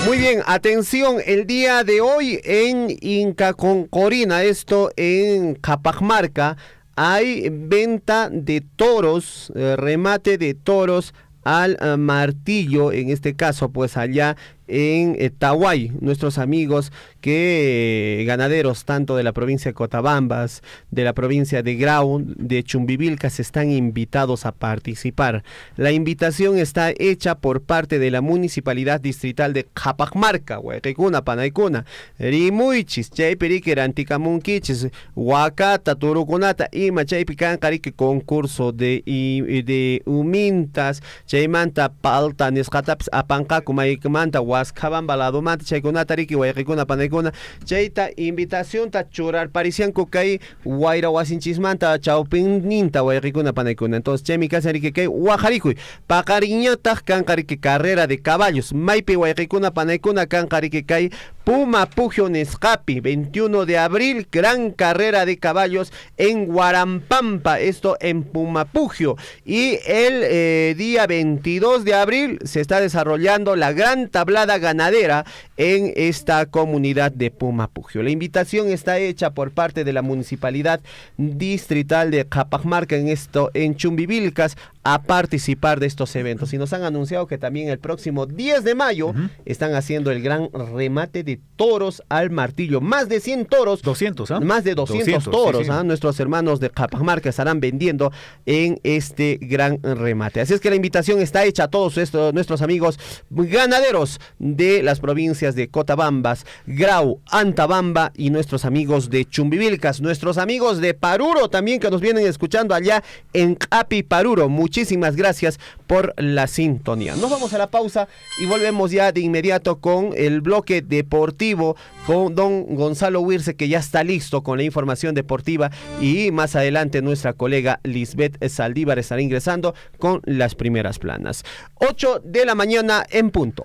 Muy bien, atención, el día de hoy en Inca Concorina, esto en Capamarca, hay venta de toros, remate de toros al martillo, en este caso pues allá en Tahuay. Nuestros amigos ganaderos tanto de la provincia de Cotabambas, de la provincia de Grau, de Chumbivilcas están invitados a participar. La invitación está hecha por parte de la Municipalidad Distrital de Capamarca, Huayquicuna, Panaicuna, Rimuichis, Chayperique, Antikamunquichis, Huacata, Turucunata y Machaypican, Carique, concurso de humintas, Chaymanta, Palta, Nescataps, Apancacu, Maicmanta, Huascabamba, Ladomanta, Chaycunata, Riqui, Huayquicuna, Panaicuna. Chayta invitación ta churar parisian kay Guaira Huasinchismanta Chaupininta Huayquicuna Panaicuna. Entonces Chemi Casarique kay Huajarikuy Pacariñata Cancarique carrera de caballos Maipi Huayquicuna Panaicuna Cancarique kay Puma Pugio Nescapi, 21 de abril, gran carrera de caballos en Guarampampa, esto en Pumapugio. Y el día 22 de abril se está desarrollando la gran tablada ganadera en esta comunidad de Pumapugio. La invitación está hecha por parte de la Municipalidad Distrital de Capamarca en Chumbivilcas a participar de estos eventos. Y nos han anunciado que también el próximo 10 de mayo están haciendo el gran remate de toros al martillo. Más de 100 toros. 200, ¿ah? Más de 200 toros, sí. Nuestros hermanos de Capamarca estarán vendiendo en este gran remate. Así es que la invitación está hecha a todos nuestros amigos ganaderos de las provincias de Cotabambas, Grau, Antabamba y nuestros amigos de Chumbivilcas, nuestros amigos de Paruro también que nos vienen escuchando allá en Capi Paruro. Muchísimas gracias por la sintonía. Nos vamos a la pausa y volvemos ya de inmediato con el bloque deportivo con don Gonzalo Huirce, que ya está listo con la información deportiva, y más adelante nuestra colega Lisbeth Saldívar estará ingresando con las primeras planas. 8 de la mañana en punto.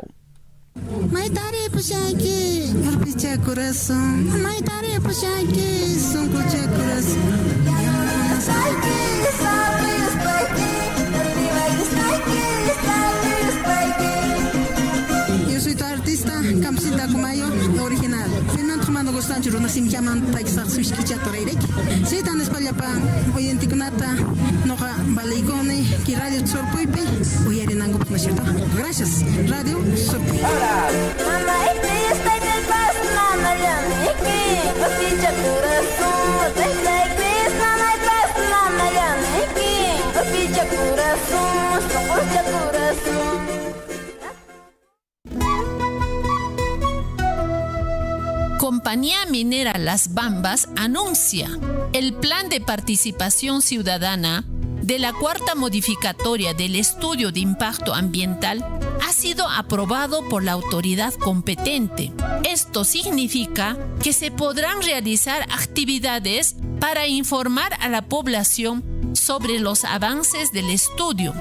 Yo soy tu artista, Campsita Kumayo, original. Fernando Mano Gostancho, Runasim Yaman, Taixar Sushkichato Reirek. Seitan Espallapa, Oyentikunata, Noja Baligone, que Radio Sorpoipe, Oyerenango Pnachito. Gracias, Radio Sorpoipe. Mama, está en el pas, mama, ya me que, Oficha Corazón, está en el mama, pas, mama, ya me que, Oficha Corazón, Oficha Corazón. Compañía Minera Las Bambas anuncia el plan de participación ciudadana de la cuarta modificatoria del estudio de impacto ambiental ha sido aprobado por la autoridad competente. Esto significa que se podrán realizar actividades para informar a la población sobre los avances del estudio,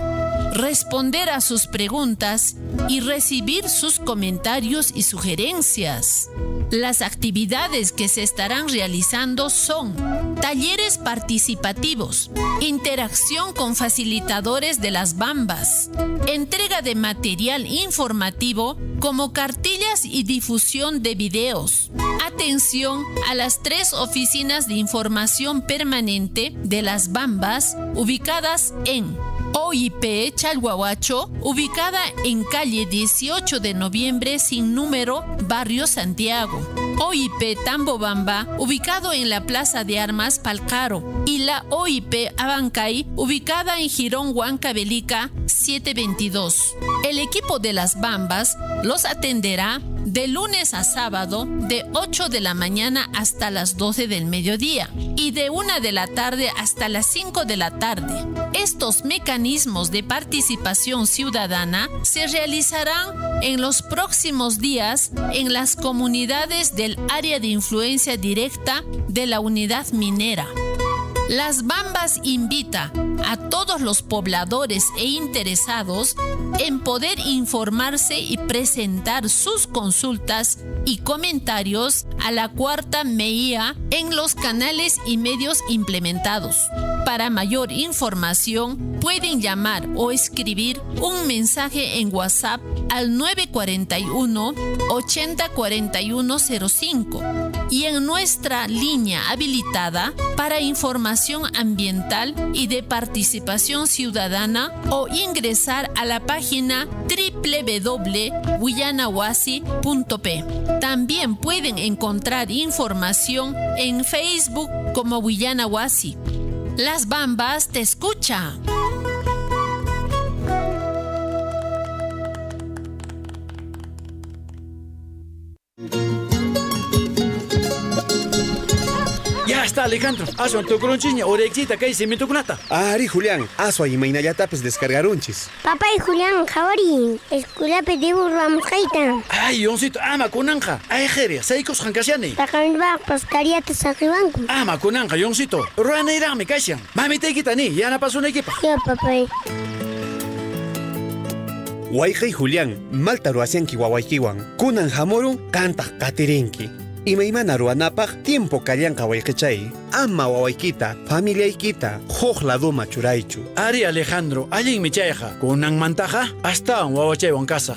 responder a sus preguntas y recibir sus comentarios y sugerencias. Las actividades que se estarán realizando son talleres participativos, interacción con facilitadores de las Bambas, entrega de material informativo como cartillas y difusión de videos, atención a las 3 oficinas de información permanente de las Bambas ubicadas en OIP Chalhuahuacho, ubicada en calle 18 de noviembre sin número, Barrio Santiago. OIP Tambobamba, ubicado en la Plaza de Armas Palcaro. Y la OIP Abancay, ubicada en Girón Huancavelica 722. El equipo de las Bambas los atenderá de lunes a sábado de 8 de la mañana hasta las 12 del mediodía y de 1 de la tarde hasta las 5 de la tarde. Estos mecanismos de participación ciudadana se realizarán en los próximos días en las comunidades del área de influencia directa de la unidad minera. Las Bambas invita a todos los pobladores e interesados en poder informarse y presentar sus consultas y comentarios a la cuarta MEIA en los canales y medios implementados. Para mayor información, pueden llamar o escribir un mensaje en WhatsApp al 941 80 41 05 y en nuestra línea habilitada para información ambiental y de participación ciudadana, o ingresar a la página www.huillanawasi.p. También pueden encontrar información en Facebook como Huillanawasi. Las Bambas te escucha. Ya está, Alejandro. Aswan tu crunchiña, orexita, que hice mi tucunata. Ari, Julián, aswa y mainayatapes descargarunchis. Papá y Julián, Jawari, escuela pedibu vamos kaita. Ay, yoncito, ama kunanja. Ay, jeria, seikos hankasiane. Takamibak, pastaría te sacribanco. Ama kunanja, yoncito. Ruana irán, me casian. Mami te quitani, ya no pasó una equipa. Ya, papá. Waika y Julián, malta ruasianki wawaikiwan. Kunan hamorun, kanta katirinki. Y meimana ruanapaj, tiempo kallanka waikachay. Ama wawaikita, familia ikita, jojla duma churaichu. Ari Alejandro, allí mi chaja. Kunan mantaja, hasta un wawachay casa.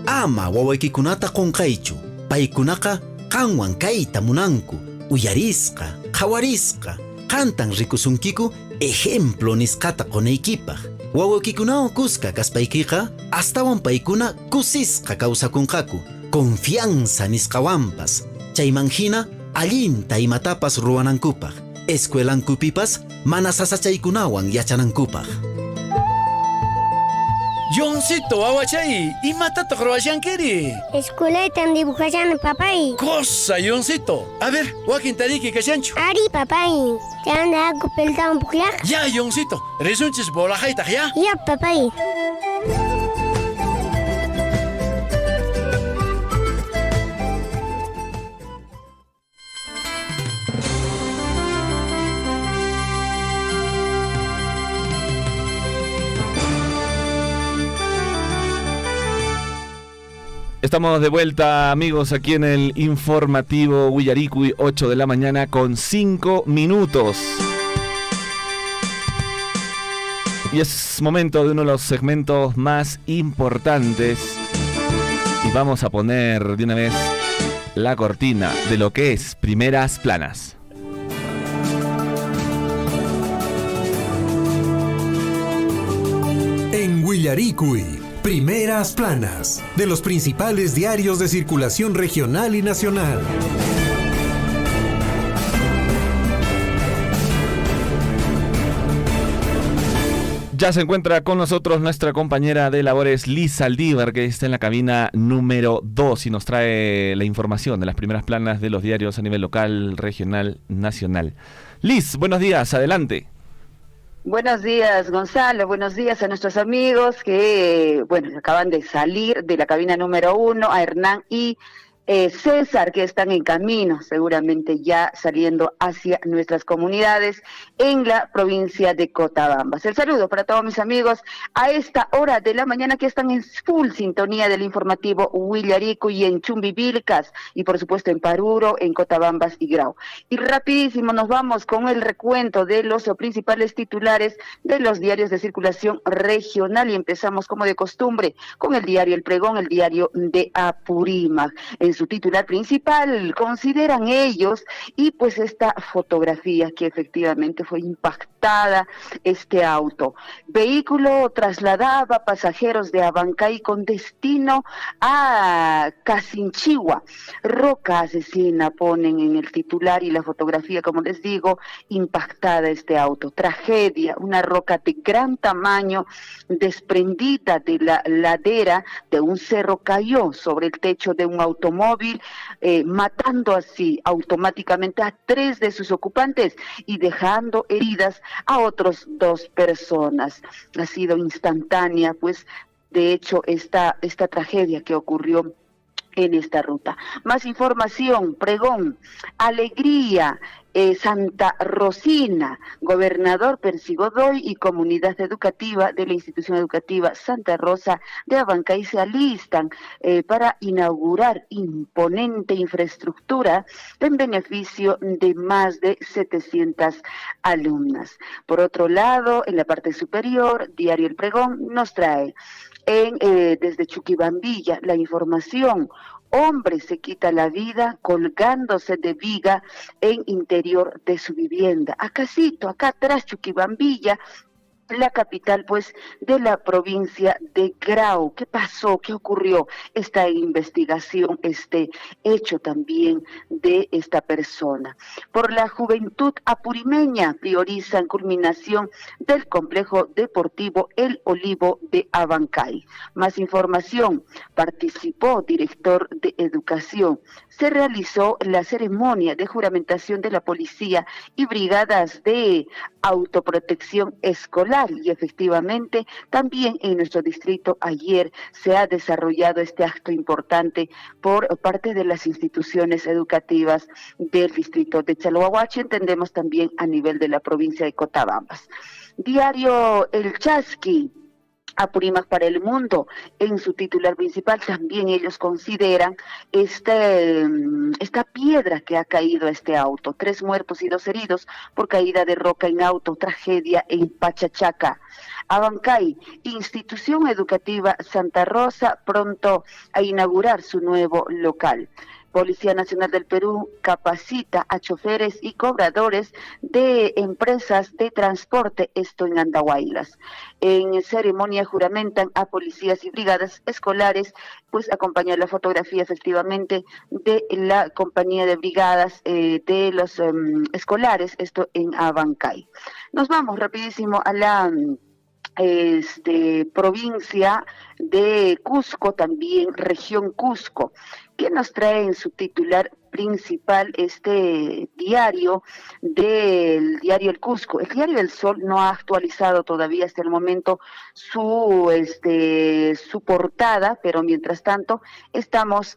Ama wawaikikunata konkaichu. Paikunaka, kanwan kaita munanku. Uyarisqa, jawarisqa. Kantan rikusunkiku, ejemplo niskata koneikipaj. Wawakikunawan kuska kaspaikiqa, astawan paikuna kusisqa kawsakunqaku. Confianza nisqawampas. Chaymanhina, allinta imatapas ruwanankupaj. Escuelankupipas, mana sasachaykunawan yachanankupaj. Yoncito, awachay, imatata ruwashankiri. Escuela tan dibujayan, papay. Cosa, Yoncito. A ver, wakin tariki kashanchu. Ari, papay. ¿Te anda algo pelta un poco? Ya, Yoncito. Resunchis bolajaita, ya. Ya, papay. Estamos de vuelta, amigos, aquí en el informativo Willaricui, 8 de la mañana con 5 minutos. Y es momento de uno de los segmentos más importantes. Y vamos a poner de una vez la cortina de lo que es Primeras Planas. En Willaricui, Primeras Planas, de los principales diarios de circulación regional y nacional. Ya se encuentra con nosotros nuestra compañera de labores, Liz Saldívar, que está en la cabina número 2 y nos trae la información de las primeras planas de los diarios a nivel local, regional, nacional. Liz, buenos días, adelante. Buenos días, Gonzalo. Buenos días a nuestros amigos que, acaban de salir de la cabina número 1, a Hernán y César, que están en camino, seguramente ya saliendo hacia nuestras comunidades en la provincia de Cotabambas. El saludo para todos mis amigos a esta hora de la mañana que están en full sintonía del informativo Willaricui y en Chumbivilcas y por supuesto en Paruro, en Cotabambas y Grau. Y rapidísimo nos vamos con el recuento de los principales titulares de los diarios de circulación regional y empezamos como de costumbre con el diario El Pregón, el diario de Apurímac. En su titular principal, consideran ellos, y pues esta fotografía que efectivamente fue impactada, este auto. Vehículo trasladaba pasajeros de Abancay con destino a Casinchigua. Roca asesina, ponen en el titular, y la fotografía, como les digo, impactada este auto. Tragedia, una roca de gran tamaño desprendida de la ladera de un cerro cayó sobre el techo de un automóvil, matando así automáticamente a 3 de sus ocupantes y dejando heridas a otros 2 personas. Ha sido instantánea, pues, de hecho, esta tragedia que ocurrió en esta ruta. Más información, Pregón, alegría, Santa Rosina, gobernador Percy Godoy y comunidad educativa de la institución educativa Santa Rosa de Abancay se alistan para inaugurar imponente infraestructura en beneficio de más de 700 alumnas. Por otro lado, en la parte superior, Diario El Pregón nos trae desde Chuquibambilla la información. Hombre se quita la vida colgándose de viga en interior de su vivienda. Acácito, acá atrás, Chuquibambilla, la capital pues de la provincia de Grau. ¿Qué pasó? ¿Qué ocurrió? Esta investigación, este hecho también de esta persona. Por la juventud apurimeña priorizan culminación del complejo deportivo El Olivo de Abancay. Más información, participó director de educación. Se realizó la ceremonia de juramentación de la policía y brigadas de autoprotección escolar. Y efectivamente también en nuestro distrito ayer se ha desarrollado este acto importante por parte de las instituciones educativas del distrito de Chalhuahuacho, entendemos también a nivel de la provincia de Cotabambas. Diario El Chasqui, Apurímac para el Mundo, en su titular principal también ellos consideran esta piedra que ha caído a este auto, 3 muertos y 2 heridos por caída de roca en auto, tragedia en Pachachaca. Abancay, institución educativa Santa Rosa, pronto a inaugurar su nuevo local. Policía Nacional del Perú capacita a choferes y cobradores de empresas de transporte, esto en Andahuaylas. En ceremonia juramentan a policías y brigadas escolares, pues acompaña la fotografía efectivamente de la compañía de brigadas de los escolares, esto en Abancay. Nos vamos rapidísimo a la provincia de Cusco, también región Cusco, que nos trae en su titular principal este diario del diario El Cusco. El diario El Sol no ha actualizado todavía hasta el momento su portada, pero mientras tanto estamos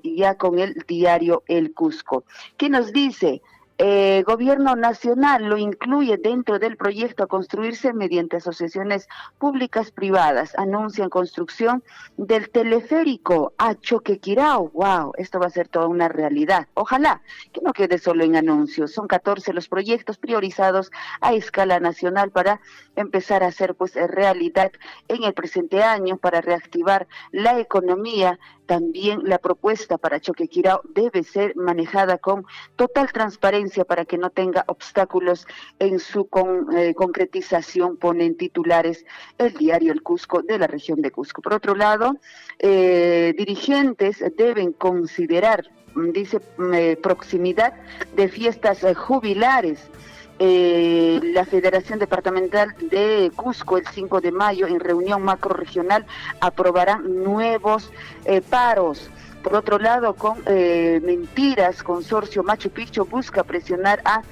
ya con el diario El Cusco. ¿Qué nos dice? Gobierno nacional lo incluye dentro del proyecto a construirse mediante asociaciones públicas privadas. Anuncian construcción del teleférico a Choquequirao. Wow, esto va a ser toda una realidad. Ojalá que no quede solo en anuncios. Son 14 los proyectos priorizados a escala nacional para empezar a hacer pues realidad en el presente año para reactivar la economía. También la propuesta para Choquequirao debe ser manejada con total transparencia para que no tenga obstáculos en su concretización, ponen titulares el diario El Cusco de la región de Cusco. Por otro lado, dirigentes deben considerar, dice, proximidad de fiestas jubilares. La Federación Departamental de Cusco el 5 de mayo en reunión macrorregional aprobarán nuevos paros. Por otro lado, con mentiras, Consorcio Machu Picchu busca presionar a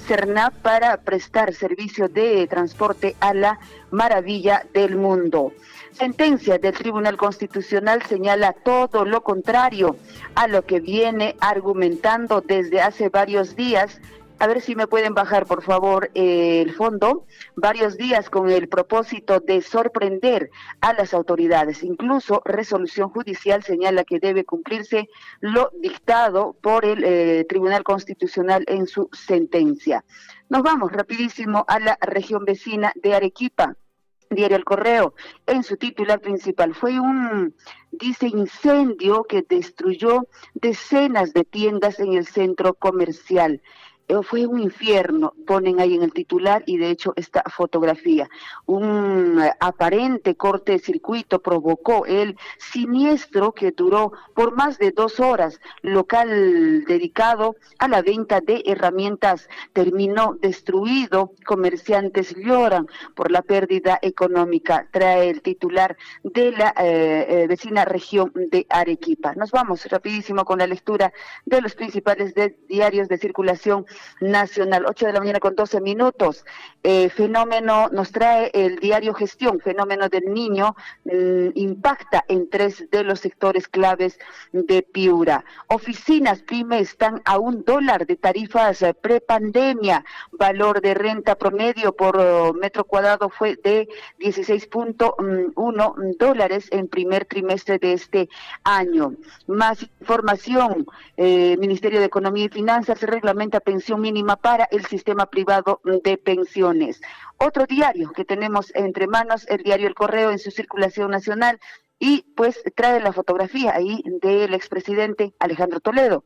CERNAP para prestar servicio de transporte a la maravilla del mundo. Sentencia del Tribunal Constitucional señala todo lo contrario a lo que viene argumentando desde hace varios días. A ver si me pueden bajar, por favor, el fondo. Varios días con el propósito de sorprender a las autoridades. Incluso resolución judicial señala que debe cumplirse lo dictado por el Tribunal Constitucional en su sentencia. Nos vamos rapidísimo a la región vecina de Arequipa. Diario El Correo, en su titular principal, fue un, dice, incendio que destruyó decenas de tiendas en el centro comercial. Fue un infierno, ponen ahí en el titular, y de hecho esta fotografía. Un aparente corte de circuito provocó el siniestro que duró por más de 2 horas. Local dedicado a la venta de herramientas terminó destruido. Comerciantes lloran por la pérdida económica, trae el titular de la vecina región de Arequipa. Nos vamos rapidísimo con la lectura de los principales diarios de circulación nacional. 8 de la mañana con 12 minutos. Fenómeno nos trae el diario Gestión. Fenómeno del Niño impacta en 3 de los sectores claves de Piura. Oficinas PYME están a $1 de tarifas prepandemia. Valor de renta promedio por metro cuadrado fue de $16.1 en primer trimestre de este año. Más información. Ministerio de Economía y Finanzas reglamenta pensión mínima para el sistema privado de pensiones. Otro diario que tenemos entre manos, el diario El Correo, en su circulación nacional, y pues trae la fotografía ahí del expresidente Alejandro Toledo.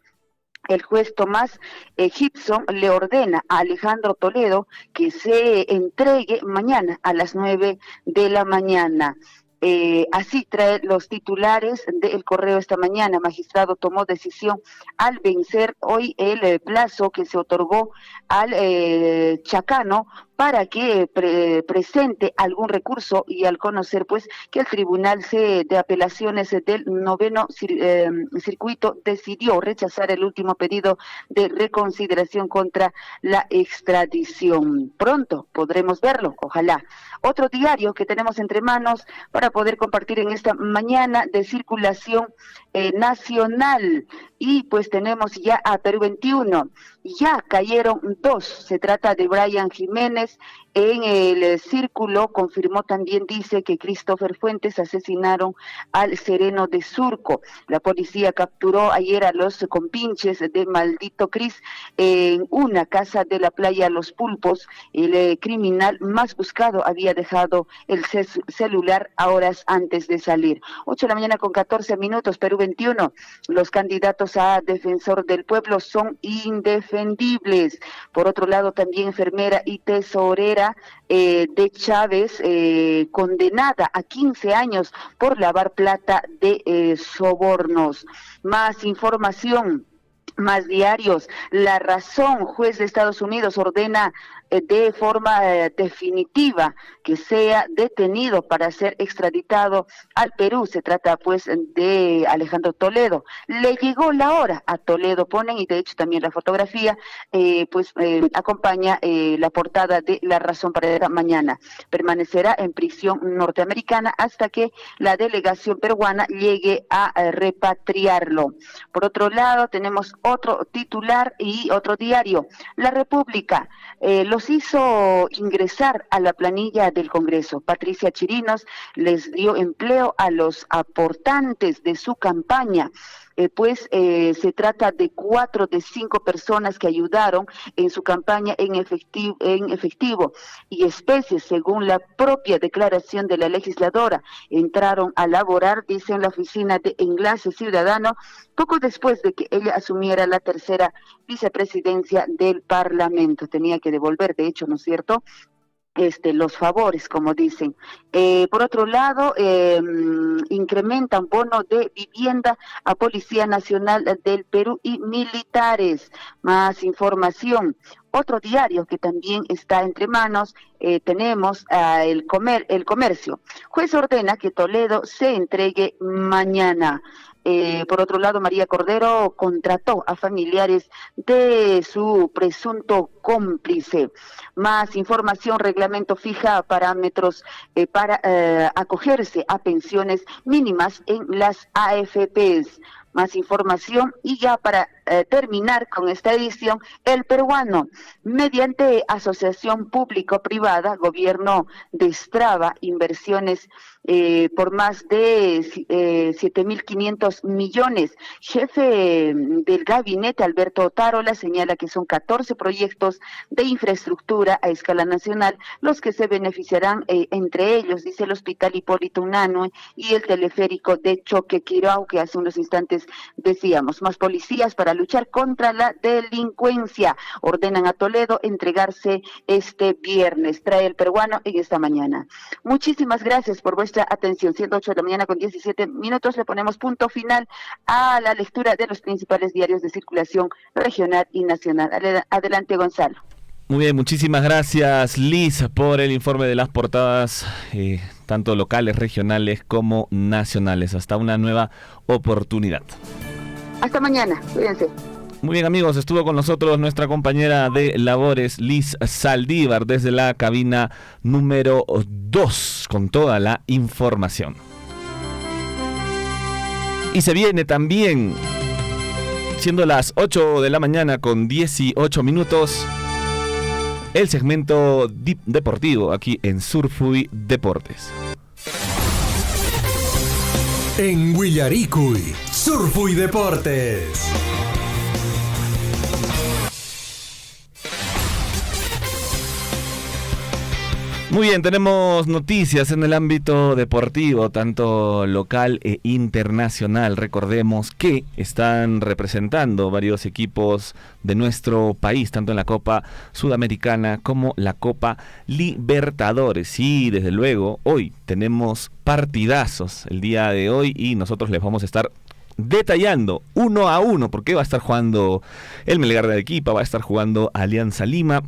El juez Tomás Gibson le ordena a Alejandro Toledo que se entregue mañana a las 9 de la mañana. Así trae los titulares del Correo esta mañana. Magistrado tomó decisión al vencer hoy el plazo que se otorgó al Chacano para que presente algún recurso, y al conocer pues que el Tribunal de Apelaciones del 9º Circuito decidió rechazar el último pedido de reconsideración contra la extradición. Pronto podremos verlo, ojalá. Otro diario que tenemos entre manos para poder compartir en esta mañana de circulación nacional, y pues tenemos ya a Perú 21, ya cayeron 2, se trata de Brian Jiménez en el Círculo, confirmó también, dice que Christopher Fuentes asesinaron al Sereno de Surco. La policía capturó ayer a los compinches de Maldito Cris en una casa de la playa Los Pulpos. El criminal más buscado había dejado el celular a horas antes de salir. 8 de la mañana con 14 minutos, Perú 21. Los candidatos a defensor del pueblo son indefendibles. Por otro lado, también enfermera y tesorera de Chávez, condenada a 15 años por lavar plata de sobornos. Más información. Más diarios. La Razón, juez de Estados Unidos ordena de forma definitiva que sea detenido para ser extraditado al Perú. Se trata pues de Alejandro Toledo. Le llegó la hora a Toledo, ponen, y de hecho también la fotografía acompaña la portada de La Razón para esta mañana. Permanecerá en prisión norteamericana hasta que la delegación peruana llegue a repatriarlo. Por otro lado, tenemos otro titular y otro diario. La República los hizo ingresar a la planilla del Congreso. Patricia Chirinos les dio empleo a los aportantes de su campaña. Se trata de 4 de 5 personas que ayudaron en su campaña en efectivo y especies, según la propia declaración de la legisladora. Entraron a laborar, dice, en la oficina de Enlace Ciudadano, poco después de que ella asumiera la tercera vicepresidencia del Parlamento. Tenía que devolver, de hecho, ¿no es cierto?, los favores, como dicen. Por otro lado, incrementan bono de vivienda a Policía Nacional del Perú y militares. Más información. Otro diario que también está entre manos, tenemos el Comercio. Juez ordena que Toledo se entregue mañana. Por otro lado, María Cordero contrató a familiares de su presunto cómplice. Más información. Reglamento fija parámetros para acogerse a pensiones mínimas en las AFPs. Más información, y ya para terminar con esta edición, El Peruano, mediante asociación público-privada, gobierno destraba inversiones por más de 7.500 millones. Jefe del gabinete, Alberto Otárola, señala que son 14 proyectos de infraestructura a escala nacional los que se beneficiarán, entre ellos, dice, el Hospital Hipólito Unanue y el teleférico de Choquequirao, que hace unos instantes decíamos. Más policías para luchar contra la delincuencia. Ordenan a Toledo entregarse este viernes. Trae El Peruano en esta mañana. Muchísimas gracias por vuestra atención. Siendo 8 de la mañana con 17 minutos, le ponemos punto final a la lectura de los principales diarios de circulación regional y nacional. Adelante, Gonzalo. Muy bien, muchísimas gracias, Liz, por el informe de las portadas, tanto locales, regionales como nacionales. Hasta una nueva oportunidad. Hasta mañana, cuídense. Muy bien, amigos, estuvo con nosotros nuestra compañera de labores, Liz Saldívar, desde la cabina número 2, con toda la información. Y se viene también, siendo las 8 de la mañana con 18 minutos, el segmento deportivo aquí en Surfui Deportes. En Huillaricuy, Surfui Deportes. Muy bien, tenemos noticias en el ámbito deportivo, tanto local e internacional. Recordemos que están representando varios equipos de nuestro país, tanto en la Copa Sudamericana como la Copa Libertadores. Y desde luego, hoy tenemos partidazos el día de hoy y nosotros les vamos a estar detallando uno a uno, porque va a estar jugando el Melgar de Arequipa, va a estar jugando Alianza Lima,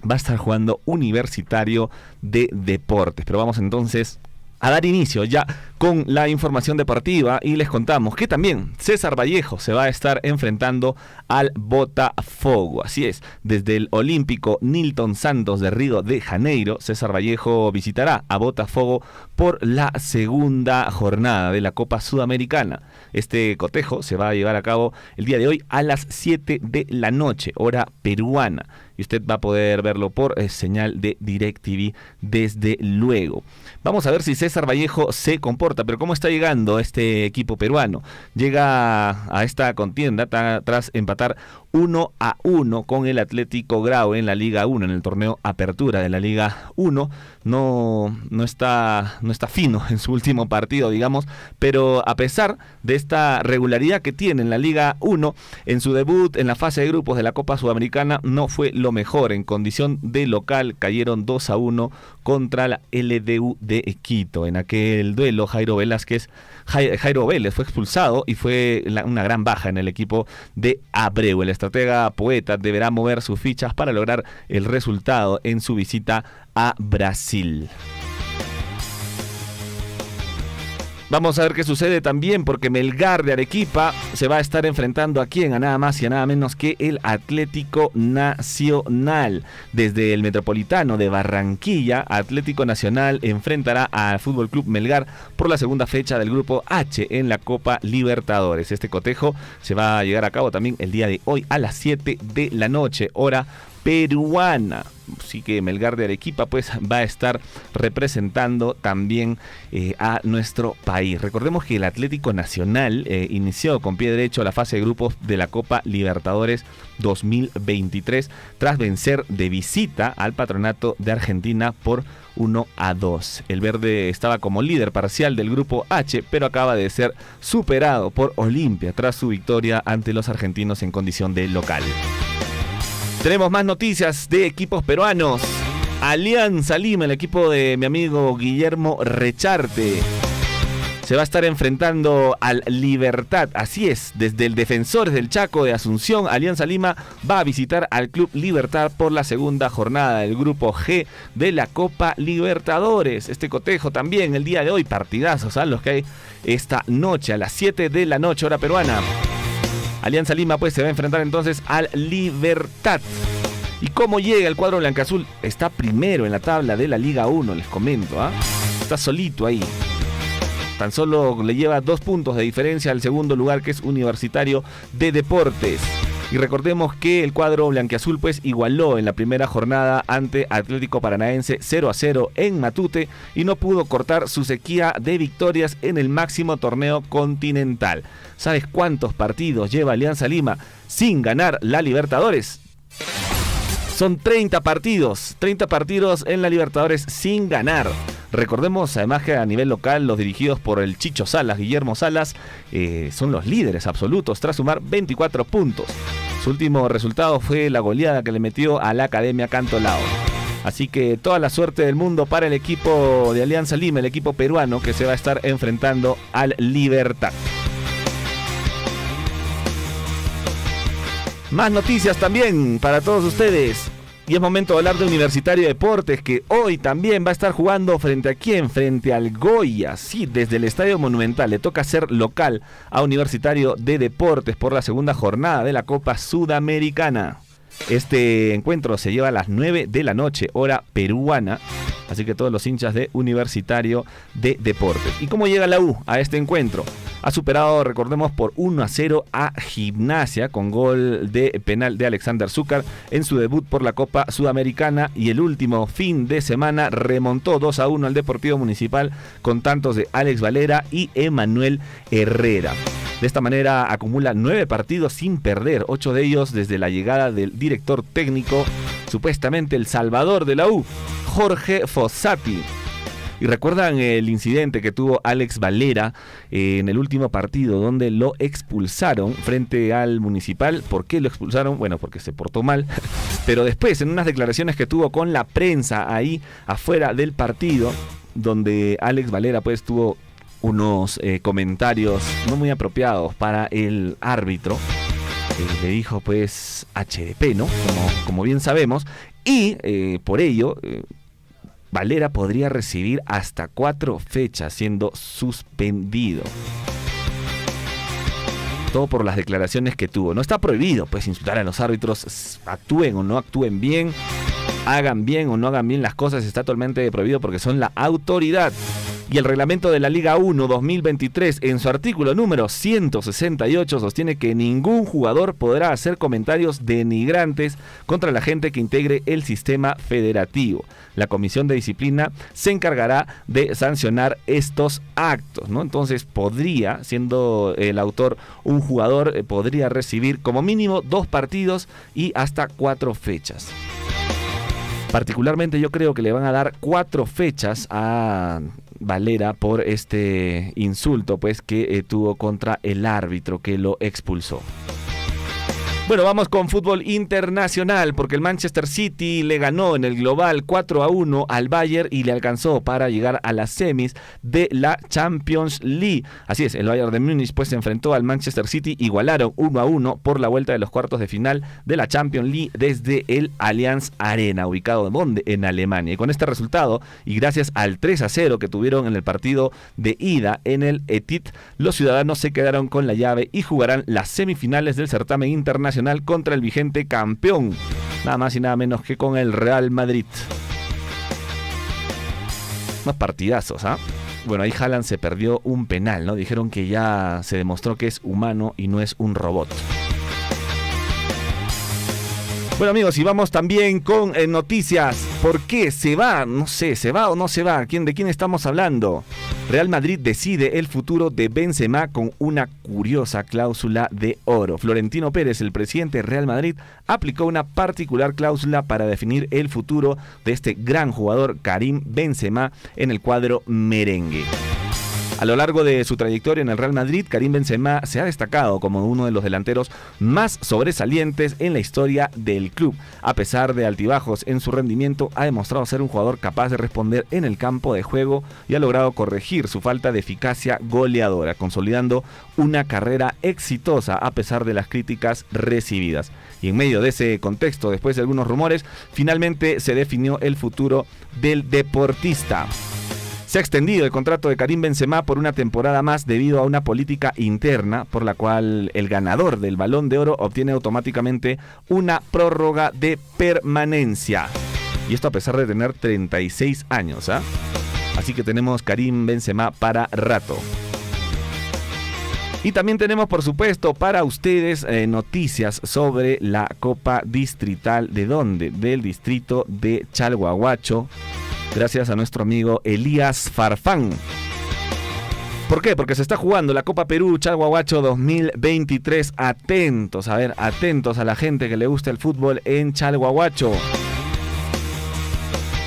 va a estar jugando Universitario de Deportes. Pero vamos entonces a dar inicio ya con la información deportiva y les contamos que también César Vallejo se va a estar enfrentando al Botafogo. Así es, desde el Olímpico Nilton Santos de Río de Janeiro, César Vallejo visitará a Botafogo por la segunda jornada de la Copa Sudamericana. Este cotejo se va a llevar a cabo el día de hoy a las 7 de la noche, hora peruana. Y usted va a poder verlo por señal de DirecTV desde luego. Vamos a ver si César Vallejo se comporta, pero ¿cómo está llegando este equipo peruano? Llega a esta contienda tras empatar 1-1 con el Atlético Grau en la Liga 1, en el torneo Apertura de la Liga 1. No está fino en su último partido, digamos, pero a pesar de esta regularidad que tiene en la Liga 1, en su debut en la fase de grupos de la Copa Sudamericana no fue lo mejor. En condición de local cayeron 2-1 contra la LDU de Quito. En aquel duelo Jairo Vélez fue expulsado y fue una gran baja en el equipo de Abreu. El estratega Poeta deberá mover sus fichas para lograr el resultado en su visita a Brasil. Vamos a ver qué sucede también, porque Melgar de Arequipa se va a estar enfrentando a quién, a nada más y a nada menos que el Atlético Nacional. Desde el Metropolitano de Barranquilla, Atlético Nacional enfrentará al Fútbol Club Melgar por la segunda fecha del grupo H en la Copa Libertadores. Este cotejo se va a llevar a cabo también el día de hoy a las 7 de la noche, hora peruana. Así que Melgar de Arequipa pues va a estar representando también a nuestro país. Recordemos que el Atlético Nacional inició con pie derecho la fase de grupos de la Copa Libertadores 2023 tras vencer de visita al Patronato de Argentina por 1-2. El verde estaba como líder parcial del grupo H, pero acaba de ser superado por Olimpia tras su victoria ante los argentinos en condición de local. Tenemos más noticias de equipos peruanos. Alianza Lima, el equipo de mi amigo Guillermo Recharte, se va a estar enfrentando al Libertad. Así es, desde el Defensores del Chaco de Asunción, Alianza Lima va a visitar al Club Libertad por la segunda jornada del grupo G de la Copa Libertadores. Este cotejo también el día de hoy, partidazos, los que hay esta noche a las 7 de la noche, hora peruana. Alianza Lima pues se va a enfrentar entonces al Libertad. ¿Y cómo llega el cuadro blancaazul? Está primero en la tabla de la Liga 1, les comento, está solito ahí. Tan solo le lleva 2 puntos de diferencia al segundo lugar, que es Universitario de Deportes. Y recordemos que el cuadro blanquiazul pues igualó en la primera jornada ante Atlético Paranaense 0-0 en Matute y no pudo cortar su sequía de victorias en el máximo torneo continental. ¿Sabes cuántos partidos lleva Alianza Lima sin ganar la Libertadores? Son 30 partidos en la Libertadores sin ganar. Recordemos además que a nivel local los dirigidos por el Chicho Salas, Guillermo Salas, son los líderes absolutos tras sumar 24 puntos. Su último resultado fue la goleada que le metió a la Academia Cantolao. Así que toda la suerte del mundo para el equipo de Alianza Lima, el equipo peruano que se va a estar enfrentando al Libertad. Más noticias también para todos ustedes. Y es momento de hablar de Universitario de Deportes, que hoy también va a estar jugando frente a quién, frente al Goya. Sí, desde el Estadio Monumental le toca ser local a Universitario de Deportes por la segunda jornada de la Copa Sudamericana. Este encuentro se lleva a las 9 de la noche, hora peruana. Así que todos los hinchas de Universitario de Deportes. ¿Y cómo llega la U a este encuentro? Ha superado, recordemos, por 1-0 a Gimnasia con gol de penal de Alexander Zúcar en su debut por la Copa Sudamericana, y el último fin de semana remontó 2-1 al Deportivo Municipal con tantos de Alex Valera y Emanuel Herrera. De esta manera acumula 9 partidos sin perder, 8 de ellos desde la llegada del director técnico, supuestamente el salvador de la U, Jorge Fossati. Y recuerdan el incidente que tuvo Alex Valera en el último partido, donde lo expulsaron frente al Municipal. ¿Por qué lo expulsaron? Bueno, porque se portó mal. Pero después, en unas declaraciones que tuvo con la prensa ahí afuera del partido, donde Alex Valera pues tuvo unos comentarios no muy apropiados para el árbitro. Le dijo pues HDP, ¿no? Como bien sabemos. Y por ello... Valera podría recibir hasta 4 fechas siendo suspendido. Todo por las declaraciones que tuvo. No está prohibido pues insultar a los árbitros, actúen o no actúen bien, hagan bien o no hagan bien las cosas, está totalmente prohibido porque son la autoridad. Y el reglamento de la Liga 1 2023 en su artículo número 168 sostiene que ningún jugador podrá hacer comentarios denigrantes contra la gente que integre el sistema federativo. La Comisión de Disciplina se encargará de sancionar estos actos, ¿no? Entonces podría, siendo el autor un jugador, podría recibir como mínimo 2 partidos y hasta 4 fechas. Particularmente yo creo que le van a dar 4 fechas a Valera por este insulto pues que tuvo contra el árbitro que lo expulsó. Bueno, vamos con fútbol internacional porque el Manchester City le ganó en el global 4-1 al Bayern y le alcanzó para llegar a las semis de la Champions League. Así es, el Bayern de Múnich pues se enfrentó al Manchester City, igualaron 1-1 por la vuelta de los cuartos de final de la Champions League desde el Allianz Arena, ubicado en Alemania. Y con este resultado y gracias al 3-0 que tuvieron en el partido de ida en el Etihad, los ciudadanos se quedaron con la llave y jugarán las semifinales del certamen internacional contra el vigente campeón, nada más y nada menos que con el Real Madrid. Unos partidazos, ¿ah? Bueno, ahí Haaland se perdió un penal, ¿no? Dijeron que ya se demostró que es humano y no es un robot. Bueno amigos, y vamos también con noticias. ¿Por qué se va? No sé, ¿se va o no se va? ¿De quién estamos hablando? Real Madrid decide el futuro de Benzema con una curiosa cláusula de oro. Florentino Pérez, el presidente de Real Madrid, aplicó una particular cláusula para definir el futuro de este gran jugador Karim Benzema en el cuadro merengue. A lo largo de su trayectoria en el Real Madrid, Karim Benzema se ha destacado como uno de los delanteros más sobresalientes en la historia del club. A pesar de altibajos en su rendimiento, ha demostrado ser un jugador capaz de responder en el campo de juego y ha logrado corregir su falta de eficacia goleadora, consolidando una carrera exitosa a pesar de las críticas recibidas. Y en medio de ese contexto, después de algunos rumores, finalmente se definió el futuro del deportista. Se ha extendido el contrato de Karim Benzema por una temporada más debido a una política interna por la cual el ganador del Balón de Oro obtiene automáticamente una prórroga de permanencia. Y esto a pesar de tener 36 años, ¿ah? Así que tenemos Karim Benzema para rato. Y también tenemos, por supuesto, para ustedes noticias sobre la Copa Distrital. ¿De dónde? Del distrito de Chalhuahuacho. Gracias a nuestro amigo Elías Farfán. ¿Por qué? Porque se está jugando la Copa Perú Chalhuahuacho 2023. Atentos, atentos a la gente que le gusta el fútbol en Chalhuahuacho.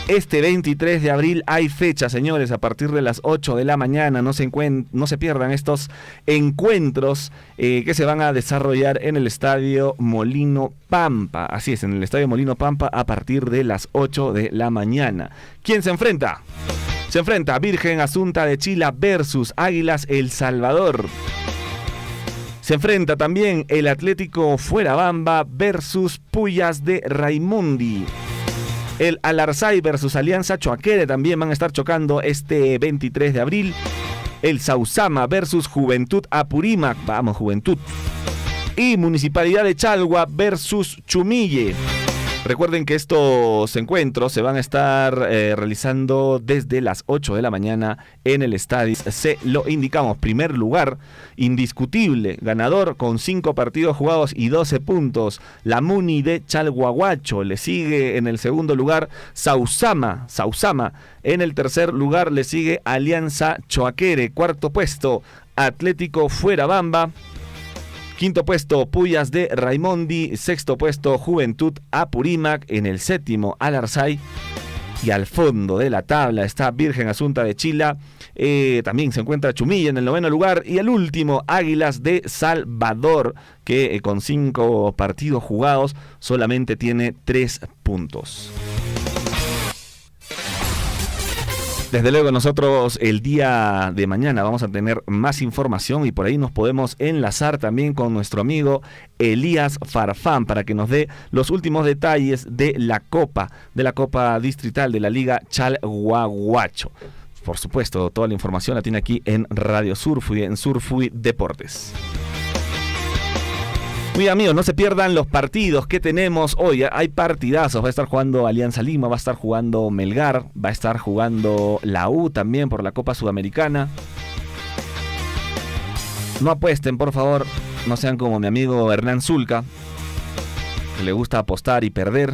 Este 23 de abril hay fecha, señores, a partir de las 8 de la mañana. No se pierdan estos encuentros que se van a desarrollar en el Estadio Molino Pampa. Así es, en el Estadio Molino Pampa a partir de las 8 de la mañana. ¿Quién se enfrenta? Se enfrenta Virgen Asunta de Chila versus Águilas El Salvador. Se enfrenta también el Atlético Fuerabamba versus Puyas de Raimundi. El Alarzay versus Alianza Choaquere también van a estar chocando este 23 de abril. El Sausama versus Juventud Apurímac. Vamos, Juventud. Y Municipalidad de Chalhua versus Chumille. Recuerden que estos encuentros se van a estar realizando desde las 8 de la mañana en el estadio. Se lo indicamos, primer lugar, indiscutible, ganador con 5 partidos jugados y 12 puntos. La Muni de Chalhuahuacho. Le sigue en el segundo lugar Sausama. En el tercer lugar le sigue Alianza Choaquere. Cuarto puesto, Atlético Fuerabamba. Quinto puesto, Puyas de Raimondi. Sexto puesto, Juventud Apurímac. En el séptimo, Alarzay. Y al fondo de la tabla está Virgen Asunta de Chila. También se encuentra Chumilla en el 9º lugar. Y el último, Águilas de Salvador, que con 5 partidos jugados solamente tiene 3 puntos. Desde luego nosotros el día de mañana vamos a tener más información y por ahí nos podemos enlazar también con nuestro amigo Elías Farfán para que nos dé los últimos detalles de la Copa Distrital de la Liga Chalhuahuacho. Por supuesto, toda la información la tiene aquí en Radio Surfui, en Surfui Deportes. Muy amigos, no se pierdan los partidos que tenemos hoy. Hay partidazos. Va a estar jugando Alianza Lima, va a estar jugando Melgar, va a estar jugando la U también por la Copa Sudamericana. No apuesten, por favor. No sean como mi amigo Hernán Zulca, que le gusta apostar y perder.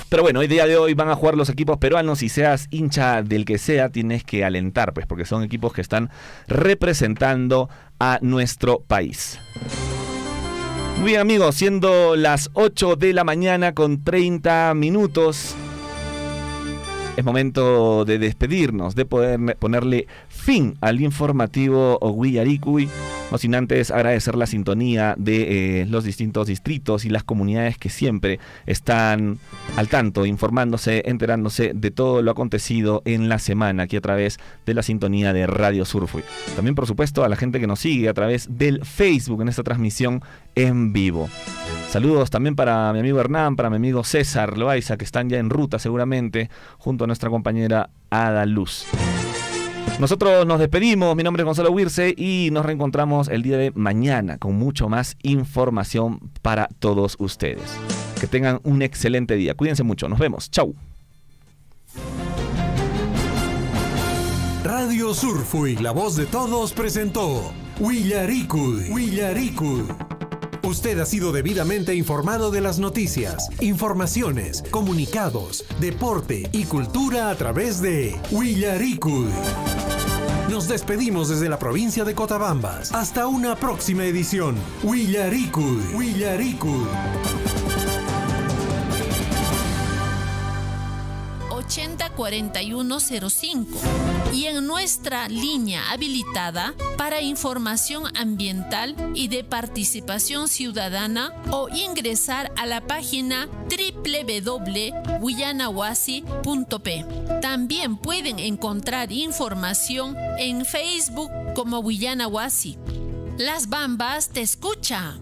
Pero bueno, hoy día de hoy van a jugar los equipos peruanos y seas hincha del que sea, tienes que alentar, pues, porque son equipos que están representando a nuestro país. Muy bien amigos, siendo las 8 de la mañana con 30 minutos, es momento de despedirnos, de poder ponerle fin al informativo Huillaricui. No sin antes agradecer la sintonía de los distintos distritos y las comunidades que siempre están al tanto, informándose, enterándose de todo lo acontecido en la semana aquí a través de la sintonía de Radio Surfui. También, por supuesto, a la gente que nos sigue a través del Facebook en esta transmisión en vivo. Saludos también para mi amigo Hernán, para mi amigo César Loaiza, que están ya en ruta seguramente, junto a nuestra compañera Ada Luz. Nosotros nos despedimos, mi nombre es Gonzalo Huirce y nos reencontramos el día de mañana con mucho más información para todos ustedes. Que tengan un excelente día, cuídense mucho, nos vemos, chau. Radio Surfui, la voz de todos, presentó Huillaricui. Usted ha sido debidamente informado de las noticias, informaciones, comunicados, deporte y cultura a través de Huillaricui. Nos despedimos desde la provincia de Cotabambas. Hasta una próxima edición. Huillaricui. 804105 y en nuestra línea habilitada para información ambiental y de participación ciudadana o ingresar a la página www.huillanawasi.p. También pueden encontrar información en Facebook como Huillanawasi. Las Bambas te escucha.